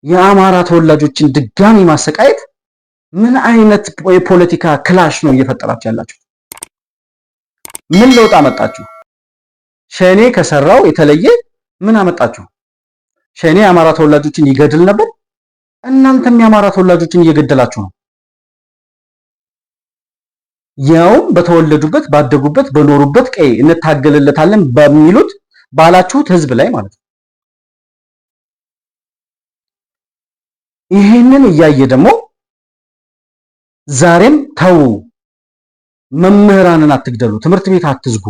የአማራ ተወላጆችን ድጋሚ ማሰቃየት ምን አይነት የፖለቲካ ክላሽ ነው እየፈጠራችሁ ያላችሁ? ምን ለውጥ አመጣችሁ? ሸኔ ከሰራው የተለየ ምን አመጣችሁ? ሸኔ የአማራ ተወላጆችን ይገድል ነበር። እናንተም የአማራ ተወላጆችን እየገደላችሁ ነው። ያውም በተወለዱበት ባደጉበት በኖሩበት ቀይ እንታገልለታለን በሚሉት ባላችሁት ህዝብ ላይ ማለት ነው። ይሄንን እያየ ደግሞ ዛሬም ተው መምህራንን አትግደሉ፣ ትምህርት ቤት አትዝጉ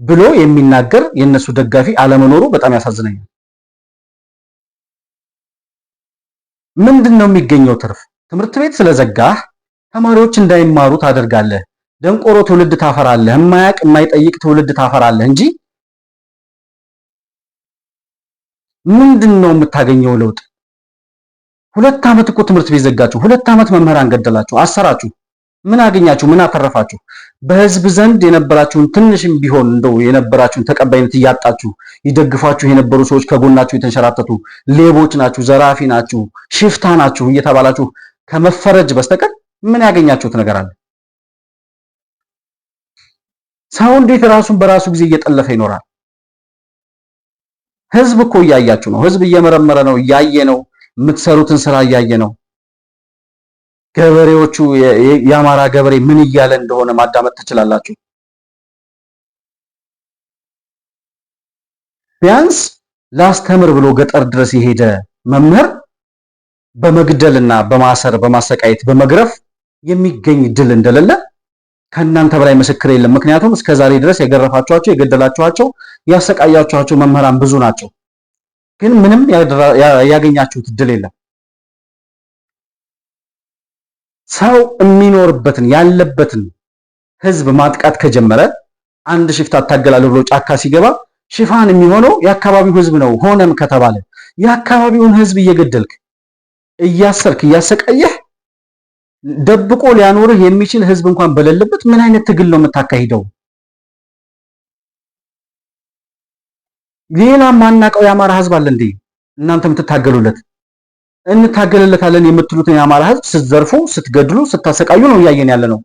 ብሎ የሚናገር የነሱ ደጋፊ አለመኖሩ በጣም ያሳዝነኛል። ምንድነው የሚገኘው ትርፍ? ትምህርት ቤት ስለዘጋህ ተማሪዎች እንዳይማሩ ታደርጋለህ። ደንቆሮ ትውልድ ታፈራለህ። የማያውቅ የማይጠይቅ ትውልድ ታፈራለህ እንጂ ምንድነው የምታገኘው ለውጥ? 2 ዓመት እኮ ትምህርት ቤት ዘጋችሁ። 2 ዓመት መምህራን ገደላችሁ፣ አሰራችሁ። ምን አገኛችሁ? ምን አተረፋችሁ? በህዝብ ዘንድ የነበራችሁን ትንሽም ቢሆን እንደው የነበራችሁን ተቀባይነት እያጣችሁ ይደግፏችሁ የነበሩ ሰዎች ከጎናችሁ የተንሸራተቱ ሌቦች ናችሁ፣ ዘራፊ ናችሁ፣ ሽፍታ ናችሁ እየተባላችሁ ከመፈረጅ በስተቀር ምን ያገኛችሁት ነገር አለ? ሰው እንዴት ራሱን በራሱ ጊዜ እየጠለፈ ይኖራል? ህዝብ እኮ እያያችሁ ነው። ህዝብ እየመረመረ ነው፣ እያየ ነው። የምትሰሩትን ስራ እያየ ነው። ገበሬዎቹ የአማራ ገበሬ ምን እያለ እንደሆነ ማዳመጥ ትችላላችሁ። ቢያንስ ላስተምር ብሎ ገጠር ድረስ የሄደ መምህር በመግደልና በማሰር በማሰቃየት በመግረፍ የሚገኝ ድል እንደሌለ ከእናንተ በላይ ምስክር የለም። ምክንያቱም እስከዛሬ ድረስ የገረፋችኋቸው፣ የገደላችኋቸው፣ ያሰቃያችኋቸው መምህራን ብዙ ናቸው። ግን ምንም ያገኛችሁት ድል የለም። ሰው የሚኖርበትን ያለበትን ህዝብ ማጥቃት ከጀመረ አንድ ሽፍታ አታገላለሁ ብሎ ጫካ ሲገባ ሽፋን የሚሆነው የአካባቢው ህዝብ ነው። ሆነም ከተባለ የአካባቢውን ህዝብ እየገደልክ እያሰርክ እያሰቃየህ ደብቆ ሊያኖርህ የሚችል ህዝብ እንኳን በሌለበት ምን አይነት ትግል ነው የምታካሂደው? ሌላ ማናቀው የአማራ ህዝብ አለ እንዴ? እናንተ የምትታገሉለት እንታገልለታለን የምትሉትን የአማራ ህዝብ ስትዘርፉ፣ ስትገድሉ፣ ስታሰቃዩ ነው እያየን ያለ ነው።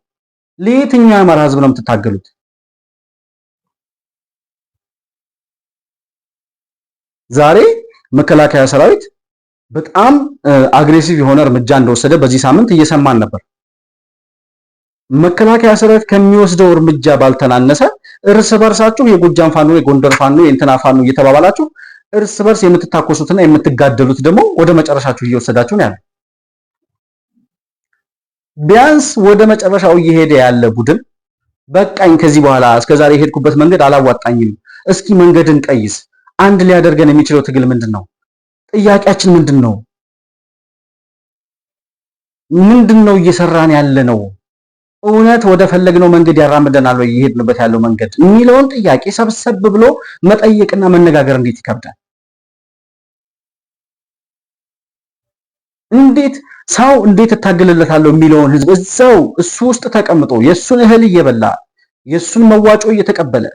ለየትኛው የአማራ ህዝብ ነው የምትታገሉት? ዛሬ መከላከያ ሰራዊት በጣም አግሬሲቭ የሆነ እርምጃ እንደወሰደ በዚህ ሳምንት እየሰማን ነበር። መከላከያ ሰራዊት ከሚወስደው እርምጃ ባልተናነሰ እርስ በርሳችሁ የጎጃም ፋኖ፣ የጎንደር ፋኖ፣ የእንትና ፋኖ እየተባባላችሁ እርስ በርስ የምትታኮሱትና የምትጋደሉት ደግሞ ወደ መጨረሻችሁ እየወሰዳችሁ ነው ያለው። ቢያንስ ወደ መጨረሻው እየሄደ ያለ ቡድን በቃኝ፣ ከዚህ በኋላ እስከዛሬ የሄድኩበት መንገድ አላዋጣኝም፣ እስኪ መንገድን ቀይስ። አንድ ሊያደርገን የሚችለው ትግል ምንድነው? ጥያቄያችን ምንድነው? ምንድነው እየሰራን ያለ ነው? እውነት ወደ ፈለግነው መንገድ ያራምደናል ወይ እየሄድንበት ያለው መንገድ የሚለውን ጥያቄ ሰብሰብ ብሎ መጠየቅና መነጋገር እንዴት ይከብዳል! እንዴት ሰው እንዴት እታገልለታለሁ የሚለውን ህዝብ እዛው እሱ ውስጥ ተቀምጦ የሱን እህል እየበላ የሱን መዋጮ እየተቀበለ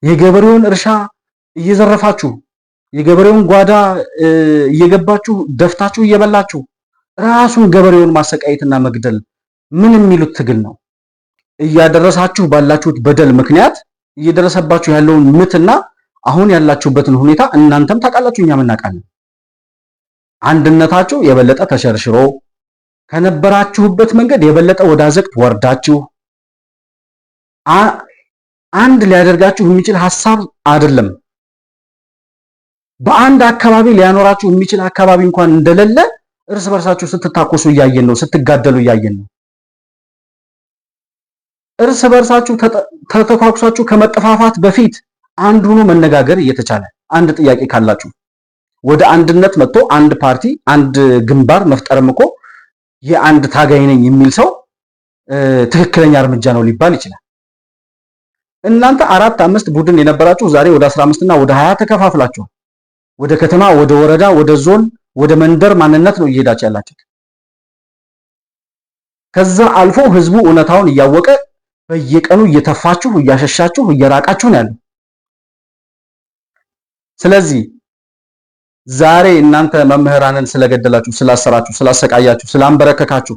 የገበሬውን እርሻ እየዘረፋችሁ የገበሬውን ጓዳ እየገባችሁ ደፍታችሁ እየበላችሁ ራሱን ገበሬውን ማሰቃየትና መግደል ምን የሚሉት ትግል ነው? እያደረሳችሁ ባላችሁት በደል ምክንያት እየደረሰባችሁ ያለውን ምትና አሁን ያላችሁበትን ሁኔታ እናንተም ታውቃላችሁ፣ እኛም እናውቃለን። አንድነታችሁ የበለጠ ተሸርሽሮ ከነበራችሁበት መንገድ የበለጠ ወደ አዘቅት ወርዳችሁ አንድ ሊያደርጋችሁ የሚችል ሐሳብ አይደለም። በአንድ አካባቢ ሊያኖራችሁ የሚችል አካባቢ እንኳን እንደሌለ እርስ በርሳችሁ ስትታኮሱ እያየን ነው፣ ስትጋደሉ እያየን ነው። እርስ በርሳችሁ ተተኳኩሳችሁ ከመጠፋፋት በፊት አንድ ሆኖ መነጋገር እየተቻለ አንድ ጥያቄ ካላችሁ ወደ አንድነት መጥቶ አንድ ፓርቲ አንድ ግንባር መፍጠርም እኮ የአንድ ታጋይ ነኝ የሚል ሰው ትክክለኛ እርምጃ ነው ሊባል ይችላል። እናንተ 4-5 ቡድን የነበራችሁ ዛሬ ወደ 15 እና ወደ 20 ተከፋፍላችኋል። ወደ ከተማ፣ ወደ ወረዳ፣ ወደ ዞን፣ ወደ መንደር ማንነት ነው እየሄዳችሁ ያላችሁት። ከዛ አልፎ ህዝቡ እውነታውን እያወቀ በየቀኑ እየተፋችሁ እያሸሻችሁ እየራቃችሁ ነው ያለው። ስለዚህ ዛሬ እናንተ መምህራንን ስለገደላችሁ፣ ስላሰራችሁ፣ ስላሰቃያችሁ፣ ስላንበረከካችሁ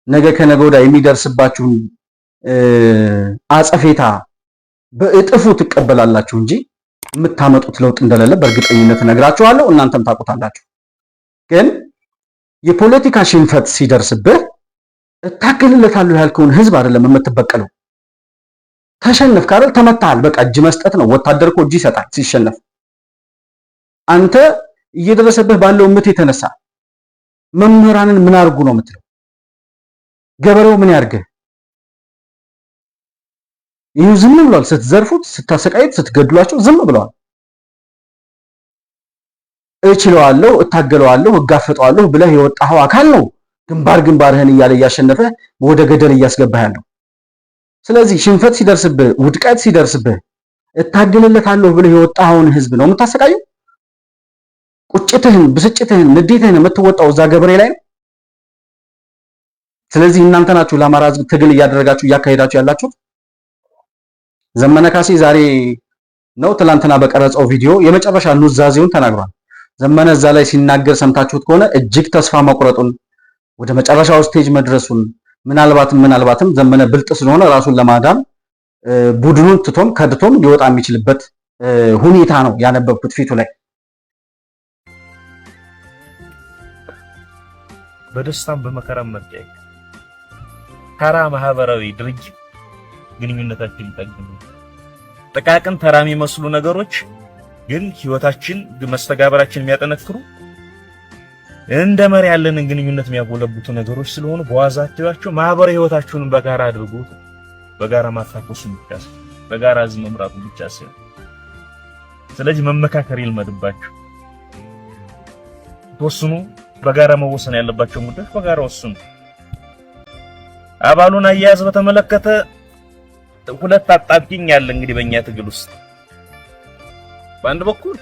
ነገ ከነገ ወዲያ የሚደርስባችሁን አጸፌታ በእጥፉ ትቀበላላችሁ እንጂ የምታመጡት ለውጥ እንደሌለ በእርግጠኝነት እነግራችኋለሁ። እናንተም ታውቁታላችሁ። ግን የፖለቲካ ሽንፈት ሲደርስብህ እታገልለታለሁ ያልከውን ህዝብ አይደለም የምትበቀለው። ተሸነፍክ አይደል? ተመታሃል። በቃ እጅ መስጠት ነው። ወታደር እኮ እጅ ይሰጣል ሲሸነፍ። አንተ እየደረሰብህ ባለው ምት የተነሳ መምህራንን ምን አርጉ ነው የምትለው? ገበሬው ምን ያርግህ? ይሄው ዝም ብሏል። ስትዘርፉት፣ ስታሰቃዩት፣ ስትገድሏቸው ዝም ብለዋል። እችለዋለሁ፣ እታገለዋለሁ፣ እጋፈጠዋለሁ ብለህ የወጣኸው አካል ነው ግንባርህን እያለ እያሸነፈ ወደ ገደል እያስገባህ ያለው። ስለዚህ ሽንፈት ሲደርስብህ፣ ውድቀት ሲደርስብህ እታገልለታለሁ ብለህ የወጣኸውን ህዝብ ነው የምታሰቃየው። ቁጭትህን፣ ብስጭትህን፣ ንዴትህን የምትወጣው እዛ ገበሬ ላይ ነው። ስለዚህ እናንተ ናችሁ ለአማራ ህዝብ ትግል እያደረጋችሁ እያካሄዳችሁ ያላችሁት። ዘመነ ካሴ ዛሬ ነው ትላንትና በቀረጸው ቪዲዮ የመጨረሻ ኑዛዜውን ተናግሯል። ዘመነ እዛ ላይ ሲናገር ሰምታችሁት ከሆነ እጅግ ተስፋ መቁረጡን፣ ወደ መጨረሻው ስቴጅ መድረሱን፣ ምናልባትም ዘመነ ብልጥ ስለሆነ ራሱን ለማዳን ቡድኑን ትቶም ከድቶም ሊወጣ የሚችልበት ሁኔታ ነው ያነበብኩት ፊቱ ላይ። በደስታም በመከራም መጠየቅ ተራ ማህበራዊ ድርጅት ግንኙነታችን ይጠግኑ። ጥቃቅን ተራ የሚመስሉ ነገሮች ግን ህይወታችን መስተጋበራችን የሚያጠነክሩ እንደ መሪ ያለንን ግንኙነት የሚያጎለብቱ ነገሮች ስለሆኑ በዋዛ አትያቸው። ማህበራዊ ህይወታችሁን በጋራ አድርጉት። በጋራ ማታኮሱ ብቻ ሳይሆን በጋራ ህዝብ መምራቱ ብቻ ሳይሆን፣ ስለዚህ መመካከር ይልመድባችሁ። ተወስኑ። በጋራ መወሰን ያለባቸው ጉዳዮች በጋራ ወስኑ። አባሉን አያያዝ በተመለከተ ሁለት አጣብቂኝ ያለ እንግዲህ በእኛ ትግል ውስጥ በአንድ በኩል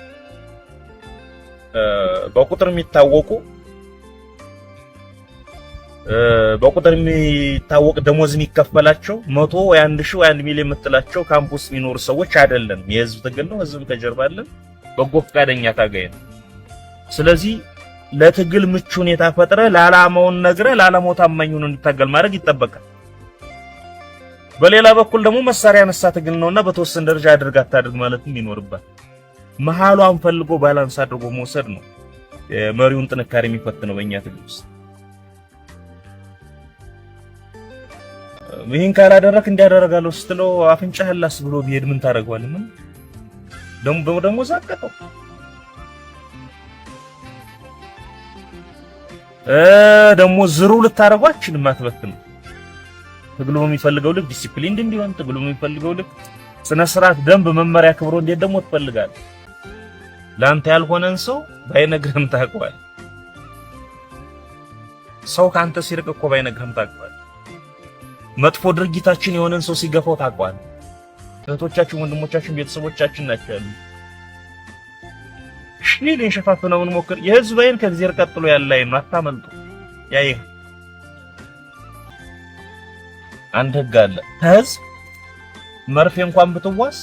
በቁጥር የሚታወቁ ደሞዝ የሚከፈላቸው 100 ወይ 1000 ወይ 1 ሚሊዮን የምትላቸው ካምፕስ የሚኖሩ ሰዎች አይደለም። የህዝብ ትግል ነው። ህዝብ ከጀርባ አለ። በጎ ፈቃደኛ ታጋይ ነው። ስለዚህ ለትግል ምቹ ሁኔታ ፈጥረ ለዓላማውን ነግረ ለዓላማው ታማኝ ሆኖ እንዲታገል ማድረግ ይጠበቃል። በሌላ በኩል ደግሞ መሳሪያ ነሳ ትግል ነውና በተወሰነ ደረጃ አድርግ አታድርግ ማለትም ይኖርባል። መሃሏን ፈልጎ ባላንስ አድርጎ መውሰድ ነው የመሪውን ጥንካሬ የሚፈትነው በእኛ ትግል ውስጥ። ይሄን ካላደረክ እንዲያደርጋለሁ ስትለው አፍንጫህን ላስ ብሎ ቢሄድ ምን ታደርገዋለህ? ምን ደግሞ ዛቀጠው ደግሞ ዝሩ ልታረጓችን ማትበክም ትግሉ የሚፈልገው ልክ ዲሲፕሊን እንዲሆን ትግሉ የሚፈልገው ልክ ስነ ስርዓት፣ ደንብ፣ መመሪያ ክብሮ እንዴት ደግሞ ትፈልጋለህ? ላንተ ያልሆነን ሰው ባይነግርህም ታውቀዋለህ። ሰው ካንተ ሲርቅ እኮ ባይነግርህም ታውቀዋለህ። መጥፎ ድርጊታችን የሆነን ሰው ሲገፋው ታውቀዋለህ። እህቶቻችን፣ ወንድሞቻችን፣ ቤተሰቦቻችን ናቸው ያሉ ሽኒል እንሸፋፍነውን ሞክር። የህዝብ አይን ከእግዚአብሔር ቀጥሎ ያለ አይን አታመልጡ። ያይህ አንድ ህግ አለ። ከህዝብ መርፌ እንኳን ብትዋስ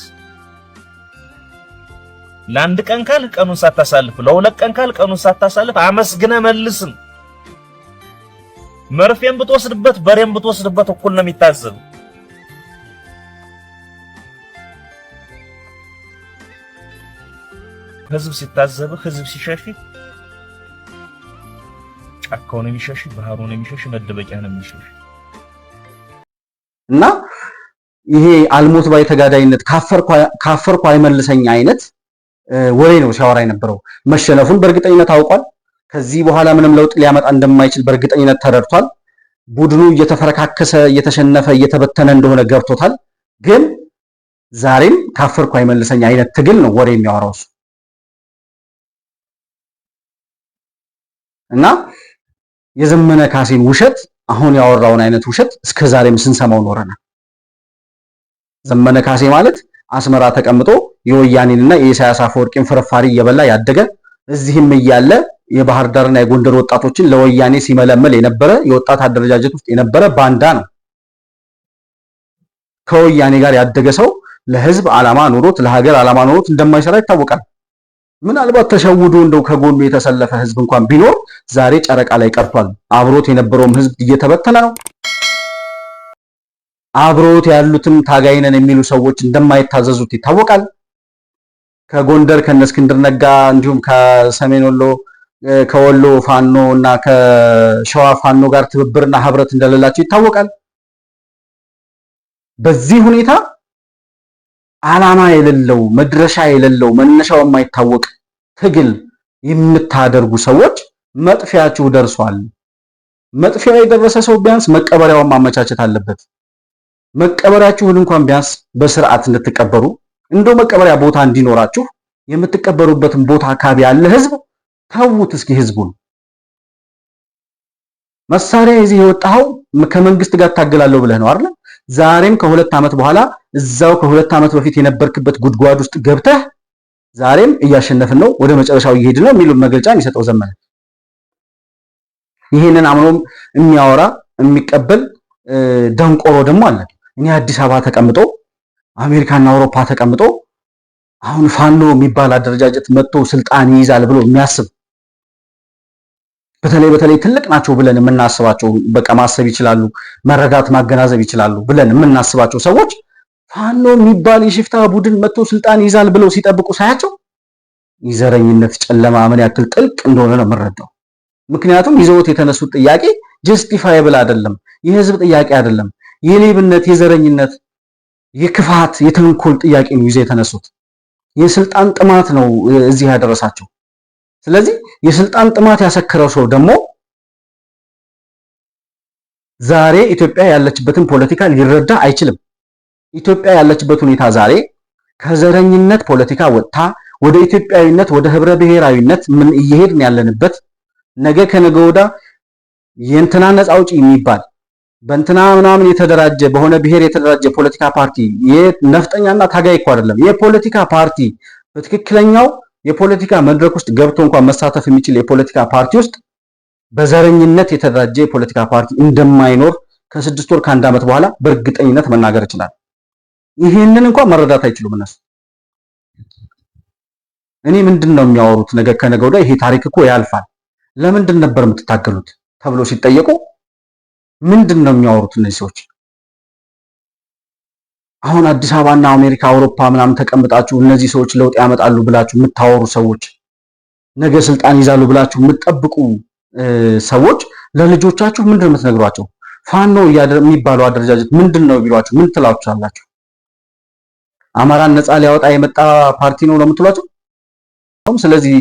ለአንድ ቀን ካል ቀኑን ሳታሳልፍ፣ ለሁለት ቀን ካል ቀኑን ሳታሳልፍ አመስግነ መልስም። መርፌን ብትወስድበት በሬን ብትወስድበት እኩል ነው የሚታዘብ። ህዝብ ሲታዘብ፣ ህዝብ ሲሸሽ ጫካውን የሚሸሽ ባህሩን የሚሸሽ መደበቂያን የሚሸሽ እና ይሄ አልሞት ባይ ተጋዳይነት ካፈርኩ አይመልሰኝ አይነት ወሬ ነው ሲያወራ የነበረው። መሸነፉን በእርግጠኝነት አውቋል። ከዚህ በኋላ ምንም ለውጥ ሊያመጣ እንደማይችል በእርግጠኝነት ተረድቷል። ቡድኑ እየተፈረካከሰ እየተሸነፈ እየተበተነ እንደሆነ ገብቶታል። ግን ዛሬም ካፈርኩ አይመልሰኝ አይነት ትግል ነው ወሬ የሚያወራው እሱ እና የዘመነ ካሴን ውሸት አሁን ያወራውን አይነት ውሸት እስከዛሬም ስንሰማው ኖረናል። ዘመነ ካሴ ማለት አስመራ ተቀምጦ የወያኔንና የኢሳያስ አፈወርቂን ፍርፋሪ እየበላ ያደገ እዚህም እያለ የባህር ዳርና የጎንደር ወጣቶችን ለወያኔ ሲመለመል የነበረ የወጣት አደረጃጀት ውስጥ የነበረ ባንዳ ነው። ከወያኔ ጋር ያደገ ሰው ለህዝብ ዓላማ ኑሮት ለሀገር ዓላማ ኑሮት እንደማይሰራ ይታወቃል። ምናልባት ተሸውዶ እንደው ከጎኑ የተሰለፈ ህዝብ እንኳን ቢኖር ዛሬ ጨረቃ ላይ ቀርቷል። አብሮት የነበረውም ህዝብ እየተበተነ ነው። አብሮት ያሉትም ታጋይነን የሚሉ ሰዎች እንደማይታዘዙት ይታወቃል። ከጎንደር ከነስክንድር ነጋ እንዲሁም ከሰሜን ወሎ ከወሎ ፋኖ እና ከሸዋ ፋኖ ጋር ትብብርና ህብረት እንደሌላቸው ይታወቃል። በዚህ ሁኔታ ዓላማ የሌለው መድረሻ የሌለው መነሻው የማይታወቅ ትግል የምታደርጉ ሰዎች መጥፊያችሁ ደርሷል። መጥፊያው የደረሰ ሰው ቢያንስ መቀበሪያውን ማመቻቸት አለበት። መቀበሪያችሁን እንኳን ቢያንስ በስርዓት እንድትቀበሩ እንደው መቀበሪያ ቦታ እንዲኖራችሁ የምትቀበሩበትን ቦታ አካባቢ ያለ ህዝብ ተውት። እስኪ ህዝቡን መሳሪያ ይዘህ የወጣኸው ከመንግስት ጋር ታገላለሁ ብለህ ነው አይደል? ዛሬም ከሁለት ዓመት በኋላ እዛው ከሁለት ዓመት በፊት የነበርክበት ጉድጓድ ውስጥ ገብተህ ዛሬም እያሸነፍን ነው ወደ መጨረሻው እየሄድን ነው የሚሉ መግለጫ የሚሰጠው ዘመነ ይሄንን አምኖም የሚያወራ የሚቀበል ደንቆሮ ደግሞ አለ። እኔ አዲስ አበባ ተቀምጦ አሜሪካና አውሮፓ ተቀምጦ አሁን ፋኖ የሚባል አደረጃጀት መጥቶ ስልጣን ይይዛል ብሎ የሚያስብ በተለይ ትልቅ ናቸው ብለን የምናስባቸው በቃ ማሰብ ይችላሉ፣ መረዳት ማገናዘብ ይችላሉ ብለን የምናስባቸው ሰዎች ፋኖ የሚባል የሽፍታ ቡድን መጥቶ ስልጣን ይይዛል ብለው ሲጠብቁ ሳያቸው የዘረኝነት ጨለማ ምን ያክል ጥልቅ እንደሆነ ነው የምንረዳው። ምክንያቱም ይዘውት የተነሱት ጥያቄ ጀስቲፋይብል አይደለም፣ የህዝብ ጥያቄ አይደለም፣ የሌብነት፣ የዘረኝነት፣ የክፋት፣ የተንኮል ጥያቄ ነው ይዘው የተነሱት። የስልጣን ጥማት ነው እዚህ ያደረሳቸው። ስለዚህ የስልጣን ጥማት ያሰከረው ሰው ደግሞ ዛሬ ኢትዮጵያ ያለችበትን ፖለቲካ ሊረዳ አይችልም። ኢትዮጵያ ያለችበት ሁኔታ ዛሬ ከዘረኝነት ፖለቲካ ወጥታ ወደ ኢትዮጵያዊነት ወደ ህብረ ብሔራዊነት ምን እየሄድን ያለንበት ነገ ከነገ ወዳ የእንትና ነፃ አውጪ የሚባል በእንትና ምናምን የተደራጀ በሆነ ብሔር የተደራጀ ፖለቲካ ፓርቲ የነፍጠኛና ታጋይ እኮ አይደለም። የፖለቲካ ፓርቲ በትክክለኛው የፖለቲካ መድረክ ውስጥ ገብቶ እንኳን መሳተፍ የሚችል የፖለቲካ ፓርቲ ውስጥ በዘረኝነት የተደራጀ የፖለቲካ ፓርቲ እንደማይኖር ከ6 ወር ከ1 ዓመት በኋላ በእርግጠኝነት መናገር ይችላል። ይሄንን እንኳን መረዳት አይችሉም እነሱ። እኔ ምንድነው የሚያወሩት ነገ ከነገ ወዲያ ይሄ ታሪክ እኮ ያልፋል፣ ለምንድን ነበር የምትታገሉት ተብሎ ሲጠየቁ ምንድነው የሚያወሩት እነዚህ ሰዎች? አሁን አዲስ አበባና አሜሪካ አውሮፓ ምናምን ተቀምጣችሁ እነዚህ ሰዎች ለውጥ ያመጣሉ ብላችሁ የምታወሩ ሰዎች፣ ነገ ስልጣን ይዛሉ ብላችሁ የምትጠብቁ ሰዎች ለልጆቻችሁ ምንድነው የምትነግሯቸው? ፋኖ የሚባለው አደረጃጀት ምንድነው ቢሏችሁ ምን ትላችኋላችሁ? አማራን ነፃ ሊያወጣ የመጣ ፓርቲ ነው ለምትሏቸው? ስለዚህ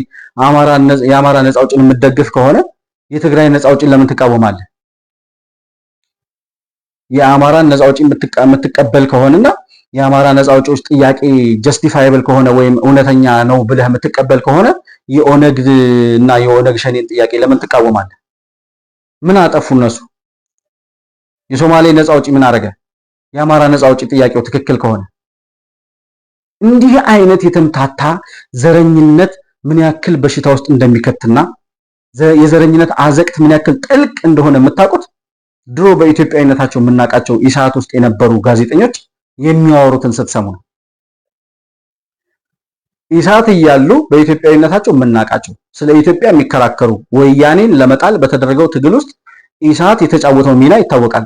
የአማራ ነፃ አውጪን የምትደግፍ ከሆነ የትግራይ ነፃ አውጪን ለምን ትቃወማለህ? የአማራን ነፃ አውጪ የምትቀበል ከሆነና የአማራ ነፃ አውጪዎች ጥያቄ ጀስቲፋይብል ከሆነ ወይም እውነተኛ ነው ብለህ የምትቀበል ከሆነ የኦነግ እና የኦነግ ሸኔን ጥያቄ ለምን ትቃወማለህ? ምን አጠፉ እነሱ? የሶማሌ ነፃ አውጪ ምን አደረገ? የአማራ ነፃ አውጪ ጥያቄው ትክክል ከሆነ እንዲህ አይነት የተምታታ ዘረኝነት ምን ያክል በሽታ ውስጥ እንደሚከትና የዘረኝነት አዘቅት ምን ያክል ጥልቅ እንደሆነ የምታውቁት ድሮ በኢትዮጵያዊነታቸው የምናውቃቸው ኢሳት ውስጥ የነበሩ ጋዜጠኞች የሚያወሩትን ስትሰሙ ነው። ኢሳት እያሉ በኢትዮጵያዊነታቸው የምናውቃቸው ስለ ኢትዮጵያ የሚከራከሩ ወያኔን ለመጣል በተደረገው ትግል ውስጥ ኢሳት የተጫወተው ሚና ይታወቃል።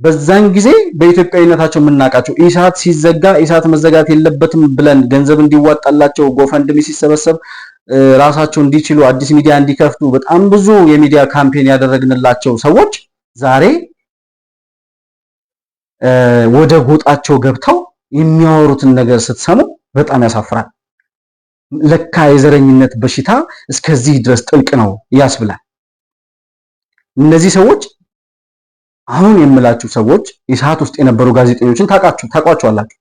በዛን ጊዜ በኢትዮጵያዊነታቸው የምናውቃቸው ኢሳት ሲዘጋ ኢሳት መዘጋት የለበትም ብለን ገንዘብ እንዲዋጣላቸው ጎፈንድሚ ሲሰበሰብ ራሳቸው እንዲችሉ አዲስ ሚዲያ እንዲከፍቱ በጣም ብዙ የሚዲያ ካምፔን ያደረግንላቸው ሰዎች ዛሬ ወደ ጎጣቸው ገብተው የሚያወሩትን ነገር ስትሰሙ በጣም ያሳፍራል። ለካ የዘረኝነት በሽታ እስከዚህ ድረስ ጥልቅ ነው ያስብላል። እነዚህ ሰዎች አሁን የምላችሁ ሰዎች ኢሳት ውስጥ የነበሩ ጋዜጠኞችን ታውቋቸዋላችሁ።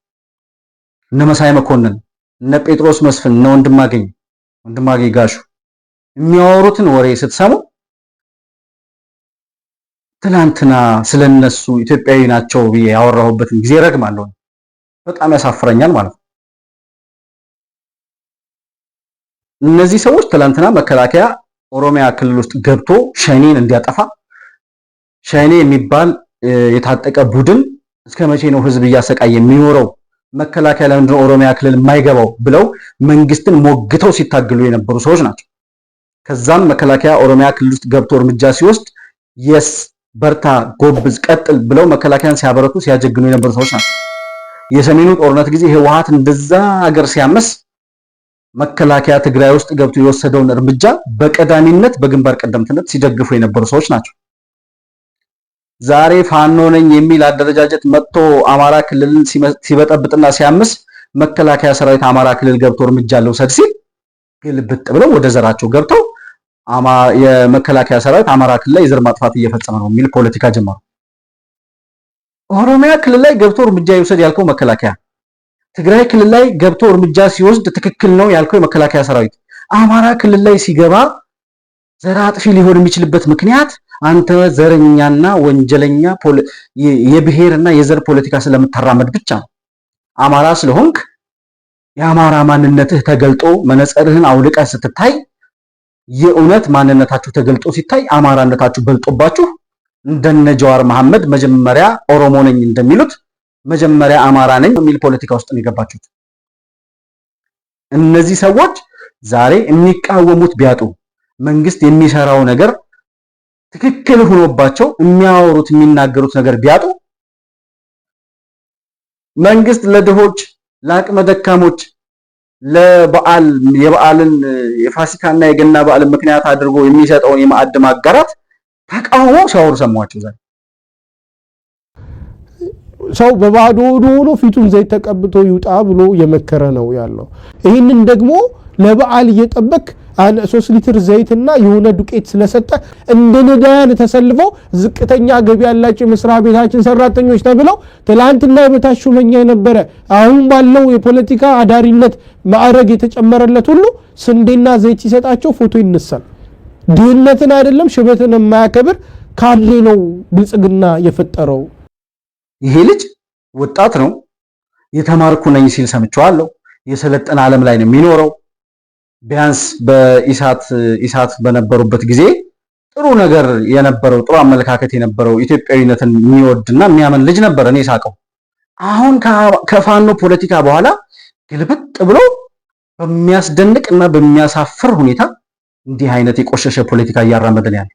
እነ መሳይ መኮንን፣ እነ ጴጥሮስ መስፍን፣ እነ ወንድማገኝ ጋሹ የሚያወሩትን ወሬ ስትሰሙ ትናንትና ስለነሱ ኢትዮጵያዊ ናቸው ብዬ ያወራሁበትን ጊዜ ረግማለሁ። በጣም ያሳፍረኛል ማለት ነው። እነዚህ ሰዎች ትናንትና መከላከያ ኦሮሚያ ክልል ውስጥ ገብቶ ሸኔን እንዲያጠፋ ሸኔ የሚባል የታጠቀ ቡድን እስከ መቼ ነው ህዝብ እያሰቃየ የሚኖረው? መከላከያ ለምንድነው ኦሮሚያ ክልል የማይገባው ብለው መንግስትን ሞግተው ሲታገሉ የነበሩ ሰዎች ናቸው። ከዛም መከላከያ ኦሮሚያ ክልል ውስጥ ገብቶ እርምጃ ሲወስድ የስ በርታ ጎብዝ ቀጥል ብለው መከላከያን ሲያበረቱ ሲያጀግኑ የነበሩ ሰዎች ናቸው። የሰሜኑ ጦርነት ጊዜ ህወሓት እንደዛ ሀገር ሲያመስ መከላከያ ትግራይ ውስጥ ገብቶ የወሰደውን እርምጃ በቀዳሚነት በግንባር ቀደምትነት ሲደግፉ የነበሩ ሰዎች ናቸው። ዛሬ ፋኖ ነኝ የሚል አደረጃጀት መጥቶ አማራ ክልልን ሲበጠብጥና ሲያምስ መከላከያ ሰራዊት አማራ ክልል ገብቶ እርምጃ ልውሰድ ሲል ግልብጥ ብለው ወደ ዘራቸው ገብተው የመከላከያ ሰራዊት አማራ ክልል ላይ የዘር ማጥፋት እየፈጸመ ነው የሚል ፖለቲካ ጀመሩ። ኦሮሚያ ክልል ላይ ገብቶ እርምጃ ይወሰድ ያልከው መከላከያ፣ ትግራይ ክልል ላይ ገብቶ እርምጃ ሲወስድ ትክክል ነው ያልከው የመከላከያ ሰራዊት አማራ ክልል ላይ ሲገባ ዘር አጥፊ ሊሆን የሚችልበት ምክንያት አንተ ዘረኛና ወንጀለኛ የብሔርና የዘር ፖለቲካ ስለምታራመድ ብቻ ነው። አማራ ስለሆንክ የአማራ ማንነትህ ተገልጦ መነጽርህን አውልቀህ ስትታይ የእውነት ማንነታችሁ ተገልጦ ሲታይ አማራነታችሁ በልጦባችሁ እንደነ ጀዋር መሐመድ መጀመሪያ ኦሮሞ ነኝ እንደሚሉት መጀመሪያ አማራ ነኝ የሚል ፖለቲካ ውስጥ ነው የገባችሁት። እነዚህ ሰዎች ዛሬ የሚቃወሙት ቢያጡ መንግስት የሚሰራው ነገር ትክክል ሆኖባቸው የሚያወሩት የሚናገሩት ነገር ቢያጡ መንግስት ለድሆች ለአቅመ ደካሞች ለበዓል የበዓልን የፋሲካና የገና በዓልን ምክንያት አድርጎ የሚሰጠውን የማዕድ ማጋራት ተቃውሞ ሲያወሩ ሰማቸው። ዛሬ ሰው በባዶ ሆኖ ፊቱን ዘይት ተቀብቶ ይውጣ ብሎ የመከረ ነው ያለው። ይህንን ደግሞ ለበዓል እየጠበቅ 3 ሊትር ዘይትና የሆነ ዱቄት ስለሰጠ እንደ ነዳያን ተሰልፈው ዝቅተኛ ገቢ ያላቸው መስሪያ ቤታችን ሰራተኞች ተብለው ትላንትና የበታች ሹመኛ የነበረ አሁን ባለው የፖለቲካ አዳሪነት ማዕረግ የተጨመረለት ሁሉ ስንዴና ዘይት ሲሰጣቸው ፎቶ ይነሳል። ድህነትን አይደለም ሽበትን የማያከብር ካድሬ ነው ብልጽግና የፈጠረው። ይሄ ልጅ ወጣት ነው፣ የተማርኩ ነኝ ሲል ሰምቼዋለሁ። የሰለጠነ ዓለም ላይ ነው የሚኖረው። ቢያንስ በኢሳት በነበሩበት ጊዜ ጥሩ ነገር የነበረው ጥሩ አመለካከት የነበረው ኢትዮጵያዊነትን የሚወድና የሚያምን ልጅ ነበር እኔ ሳቀው። አሁን ከፋኖ ፖለቲካ በኋላ ግልብጥ ብሎ በሚያስደንቅ እና በሚያሳፍር ሁኔታ እንዲህ አይነት የቆሸሸ ፖለቲካ እያራመደን ያለ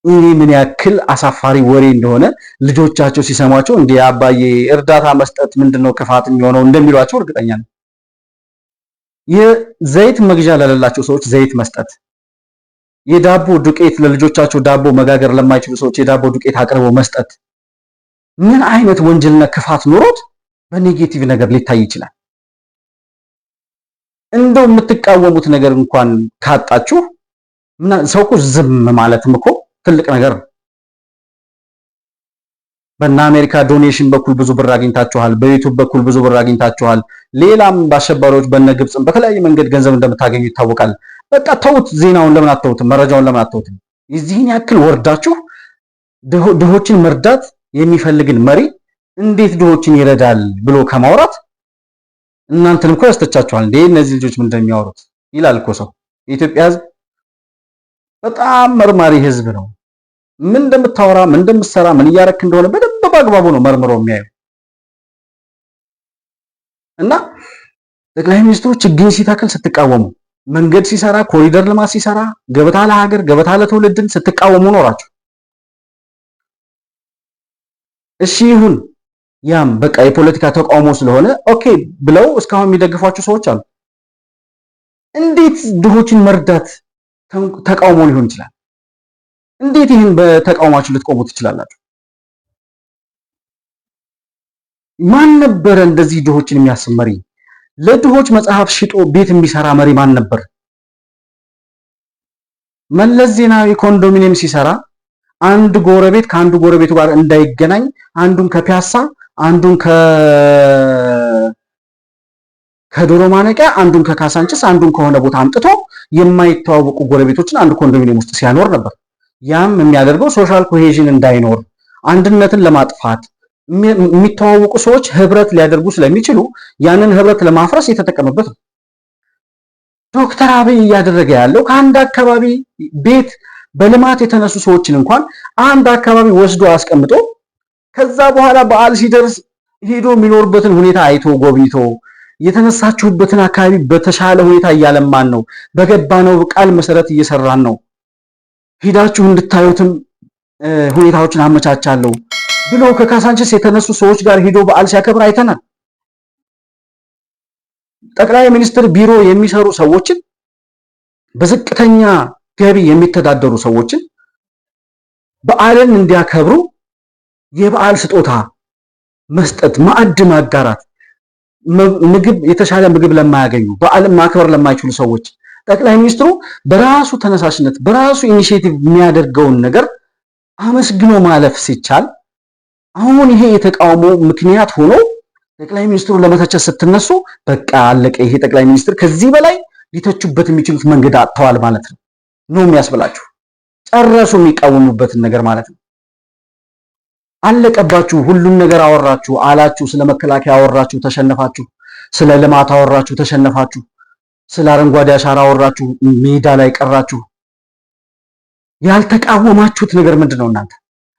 እኔ ምን ያክል አሳፋሪ ወሬ እንደሆነ ልጆቻቸው ሲሰሟቸው እንዲህ አባዬ እርዳታ መስጠት ምንድነው ክፋት የሚሆነው እንደሚሏቸው እርግጠኛ ነኝ። የዘይት መግዣ ለሌላቸው ሰዎች ዘይት መስጠት፣ የዳቦ ዱቄት ለልጆቻቸው ዳቦ መጋገር ለማይችሉ ሰዎች የዳቦ ዱቄት አቅርቦ መስጠት ምን አይነት ወንጀልና ክፋት ኖሮት በኔጌቲቭ ነገር ሊታይ ይችላል? እንደው የምትቃወሙት ነገር እንኳን ካጣችሁ ሰው እኮ ዝም ማለትም እኮ ትልቅ ነገር ነው። በእነ አሜሪካ ዶኔሽን በኩል ብዙ ብር አግኝታችኋል። በዩቲዩብ በኩል ብዙ ብር አግኝታችኋል። ሌላም በአሸባሪዎች በእነ ግብጽም በተለያየ መንገድ ገንዘብ እንደምታገኙ ይታወቃል። በቃ ተውት። ዜናውን ለምን አትተውትም? መረጃውን ለምን አትተውትም? የዚህን ያክል ወርዳችሁ ድሆችን መርዳት የሚፈልግን መሪ እንዴት ድሆችን ይረዳል ብሎ ከማውራት እናንተንም እኮ ያስተቻችኋል። እንዴ እነዚህ ልጆች ምን እንደሚያወሩት ይላል እኮ ሰው። የኢትዮጵያ ሕዝብ በጣም መርማሪ ሕዝብ ነው። ምን እንደምታወራ ምን እንደምትሰራ ምን እያረክ እንደሆነ በደንብ በአግባቡ ነው መርምሮ የሚያዩ እና ጠቅላይ ሚኒስትሩ ችግኝ ሲተክል ስትቃወሙ፣ መንገድ ሲሰራ፣ ኮሪደር ልማት ሲሰራ፣ ገበታ ለሀገር ገበታ ለትውልድን ስትቃወሙ ኖራችሁ። እሺ ይሁን፣ ያም በቃ የፖለቲካ ተቃውሞ ስለሆነ ኦኬ ብለው እስካሁን የሚደግፏቸው ሰዎች አሉ። እንዴት ድሆችን መርዳት ተቃውሞ ሊሆን ይችላል? እንዴት ይህን በተቃውማችሁ ልትቆሙ ትችላላችሁ? ማን ነበረ እንደዚህ ድሆችን የሚያስብ መሪ? ለድሆች መጽሐፍ ሽጦ ቤት የሚሰራ መሪ ማን ነበር? መለስ ዜናዊ ኮንዶሚኒየም ሲሰራ አንድ ጎረቤት ከአንዱ ጎረቤቱ ጋር እንዳይገናኝ አንዱን ከፒያሳ አንዱን ከዶሮ ማነቂያ አንዱን ከካሳንችስ አንዱን ከሆነ ቦታ አምጥቶ የማይተዋወቁ ጎረቤቶችን አንድ ኮንዶሚኒየም ውስጥ ሲያኖር ነበር። ያም የሚያደርገው ሶሻል ኮሄዥን እንዳይኖር አንድነትን ለማጥፋት የሚተዋወቁ ሰዎች ህብረት ሊያደርጉ ስለሚችሉ ያንን ህብረት ለማፍረስ የተጠቀመበት ነው። ዶክተር አብይ እያደረገ ያለው ከአንድ አካባቢ ቤት በልማት የተነሱ ሰዎችን እንኳን አንድ አካባቢ ወስዶ አስቀምጦ ከዛ በኋላ በዓል ሲደርስ ሄዶ የሚኖርበትን ሁኔታ አይቶ ጎብኝቶ የተነሳችሁበትን አካባቢ በተሻለ ሁኔታ እያለማን ነው፣ በገባነው ቃል መሰረት እየሰራን ነው፣ ሄዳችሁ እንድታዩትም ሁኔታዎችን አመቻቻለሁ ብሎ ከካሳንችስ የተነሱ ሰዎች ጋር ሄዶ በዓል ሲያከብር አይተናል። ጠቅላይ ሚኒስትር ቢሮ የሚሰሩ ሰዎችን በዝቅተኛ ገቢ የሚተዳደሩ ሰዎችን በዓልን እንዲያከብሩ የበዓል ስጦታ መስጠት፣ ማዕድ ማጋራት፣ ምግብ የተሻለ ምግብ ለማያገኙ በዓልን ማክበር ለማይችሉ ሰዎች ጠቅላይ ሚኒስትሩ በራሱ ተነሳሽነት በራሱ ኢኒሼቲቭ የሚያደርገውን ነገር አመስግኖ ማለፍ ሲቻል አሁን ይሄ የተቃውሞ ምክንያት ሆኖ ጠቅላይ ሚኒስትሩ ለመተቸት ስትነሱ በቃ አለቀ፣ ይሄ ጠቅላይ ሚኒስትር ከዚህ በላይ ሊተቹበት የሚችሉት መንገድ አጥተዋል ማለት ነው የሚያስብላችሁ። ጨረሱ የሚቃወሙበትን ነገር ማለት ነው። አለቀባችሁ። ሁሉን ነገር አወራችሁ አላችሁ። ስለ መከላከያ አወራችሁ፣ ተሸነፋችሁ። ስለ ልማት አወራችሁ፣ ተሸነፋችሁ። ስለ አረንጓዴ አሻራ አወራችሁ፣ ሜዳ ላይ ቀራችሁ። ያልተቃወማችሁት ነገር ምንድነው? እናንተ